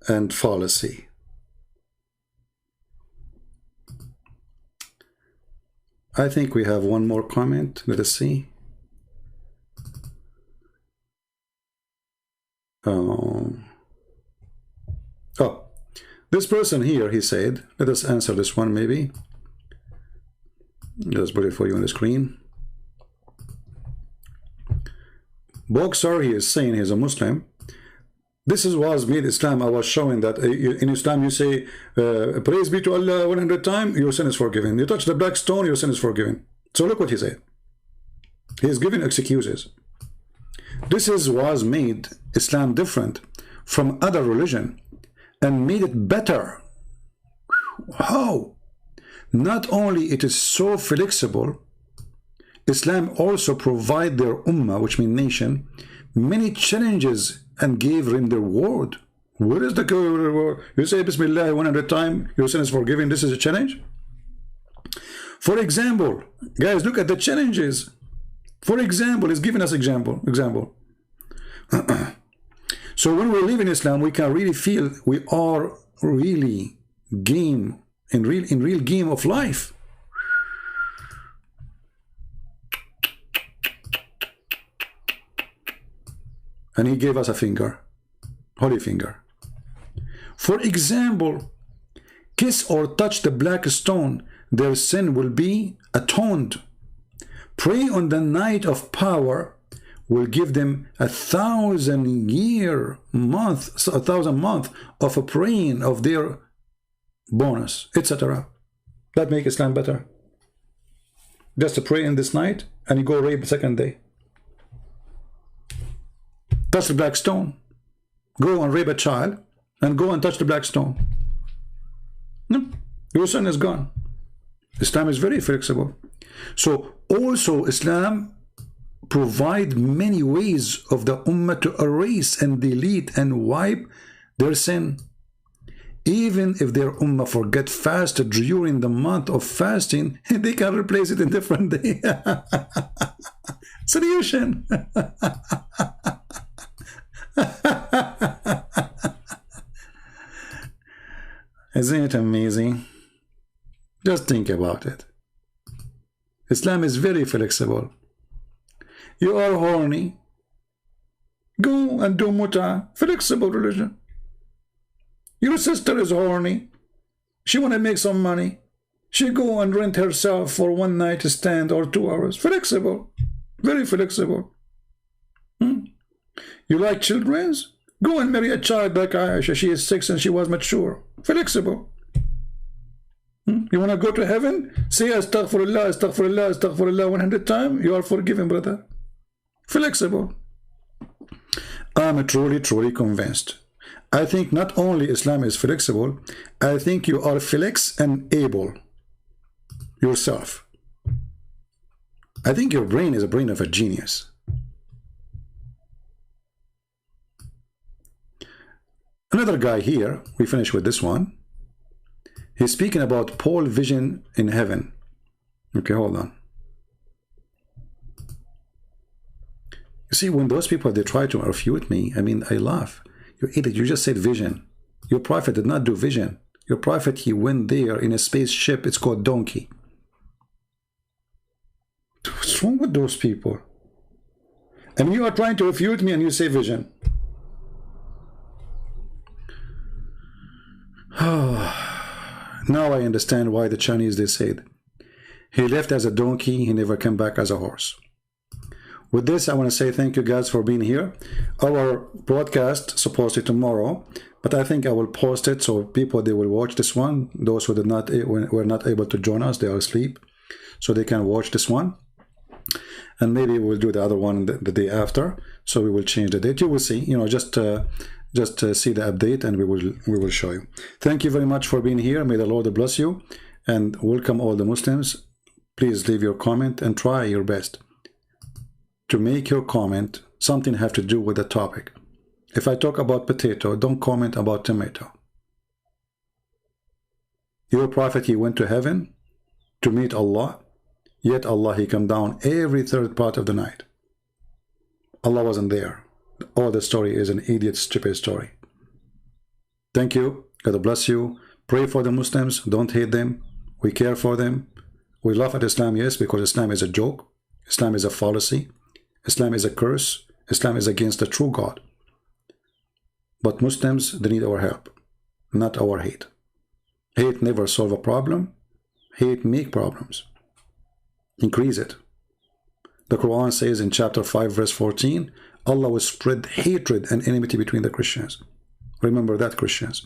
and fallacy. I think we have one more comment. Let us see. Oh, this person here, he said, let us answer this one maybe. Just put it for you on the screen. Boxer, he is saying he's a Muslim. This was made Islam. I was showing that in Islam you say, praise be to Allah 100 times, your sin is forgiven. You touch the black stone, your sin is forgiven. So look what he said. He is giving excuses. This was made Islam different from other religion and made it better. How? Not only it is so flexible, Islam also provide their ummah, which means nation, many challenges and gave them the reward. Where is the you say Bismillah 100 times, your sin is forgiven. This is a challenge. For example, guys, look at the challenges. For example, he's giving us example. So when we live in Islam, we can really feel we are really in real game of life. And he gave us a finger, holy finger. For example, kiss or touch the black stone, their sin will be atoned. Pray on the night of power will give them 1,000 month of a praying of their bonus, etc. That make Islam better. Just to pray in this night and you go rape the second day. Touch the black stone. Go and rape a child and go and touch the black stone. No, your sin is gone. Islam is very flexible. So also Islam provide many ways of the ummah to erase and delete and wipe their sin. Even if their ummah forget fast during the month of fasting, they can replace it in different day. Solution. Isn't it amazing? Just think about it. Islam is very flexible. You are horny, go and do muta. Flexible religion. Your sister is horny, she want to make some money, she go and rent herself for one night stand or 2 hours. Flexible. Very flexible. You like children's? Go and marry a child like Aisha. She is 6 and she was mature. Flexible. You want to go to heaven? Say astaghfirullah, astaghfirullah, astaghfirullah 100 times. You are forgiven, brother. Flexible. I'm truly convinced. I think not only Islam is flexible, I think you are flex and able yourself. I think your brain is a brain of a genius. Another guy here, we finish with this one. He's speaking about pole vision in heaven. Okay, hold on. You see, when those people, they try to refute me, I mean, I laugh. You idiot, you just said vision. Your prophet did not do vision. Your prophet, he went there in a spaceship. It's called donkey. What's wrong with those people? And you are trying to refute me and you say vision. Now I understand why the Chinese, they said, he left as a donkey, he never came back as a horse. With this, I want to say thank you guys for being here. Our broadcast supposed to be tomorrow, but I think I will post it so people, they will watch this one. Those who were not able to join us, they are asleep, so they can watch this one. And maybe we'll do the other one the day after. So we will change the date. You will see. You know, just see the update, and we will show you. Thank you very much for being here. May the Lord bless you, and welcome all the Muslims. Please leave your comment and try your best to make your comment something have to do with the topic. If I talk about potato, don't comment about tomato. Your prophet, he went to heaven to meet Allah, yet Allah, he come down every third part of the night. Allah wasn't there. All the story is an idiot, stupid story. Thank you. God bless you. Pray for the Muslims. Don't hate them. We care for them. We laugh at Islam, yes, because Islam is a joke. Islam is a fallacy. Islam is a curse. Islam is against the true God. But Muslims, they need our help, not our hate. Hate never solve a problem. Hate make problems. Increase it. The Quran says in chapter 5 verse 14, Allah will spread hatred and enmity between the Christians. Remember that, Christians.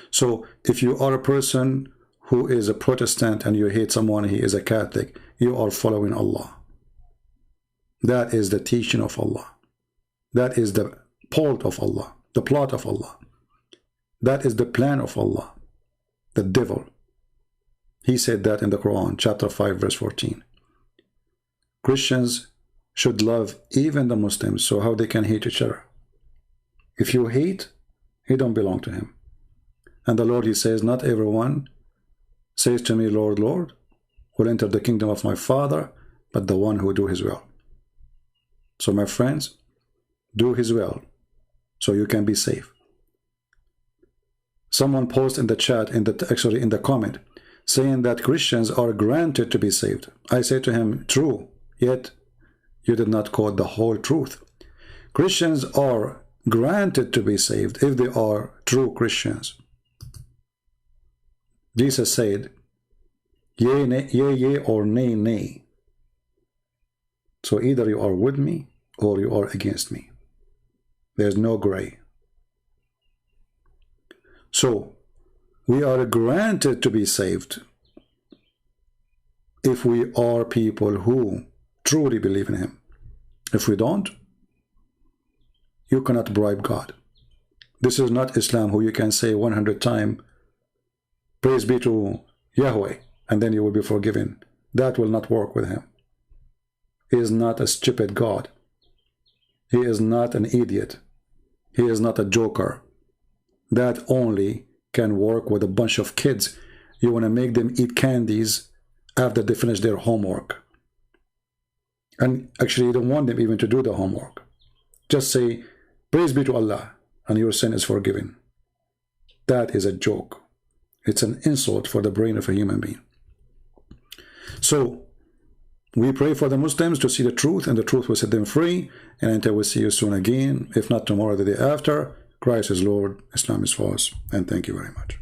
So if you are a person who is a Protestant and you hate someone, he is a Catholic, you are following Allah. That is the teaching of Allah. That is the plot of Allah. The plot of Allah. That is the plan of Allah. The devil. He said that in the Quran, chapter 5, verse 14. Christians should love even the Muslims, so how they can hate each other? If you hate, you don't belong to him. And the Lord, he says, not everyone says to me, Lord, Lord, will enter the kingdom of my Father, but the one who do his will. So my friends, do his will, so you can be safe. Someone posted in the chat, actually in the comment, saying that Christians are granted to be saved. I say to him, true, yet you did not quote the whole truth. Christians are granted to be saved if they are true Christians. Jesus said, yea, yea, or nay, nay. So either you are with me or you are against me. There's no gray. So we are granted to be saved if we are people who truly believe in him. If we don't, you cannot bribe God. This is not Islam who you can say 100 times, praise be to Yahweh, and then you will be forgiven. That will not work with him. He is not a stupid God. He is not an idiot. He is not a joker. That only can work with a bunch of kids. You want to make them eat candies after they finish their homework. And actually, you don't want them even to do the homework. Just say, praise be to Allah, and your sin is forgiven. That is a joke. It's an insult for the brain of a human being. So, we pray for the Muslims to see the truth, and the truth will set them free. And until we see you soon again, if not tomorrow, the day after, Christ is Lord, Islam is false, and thank you very much.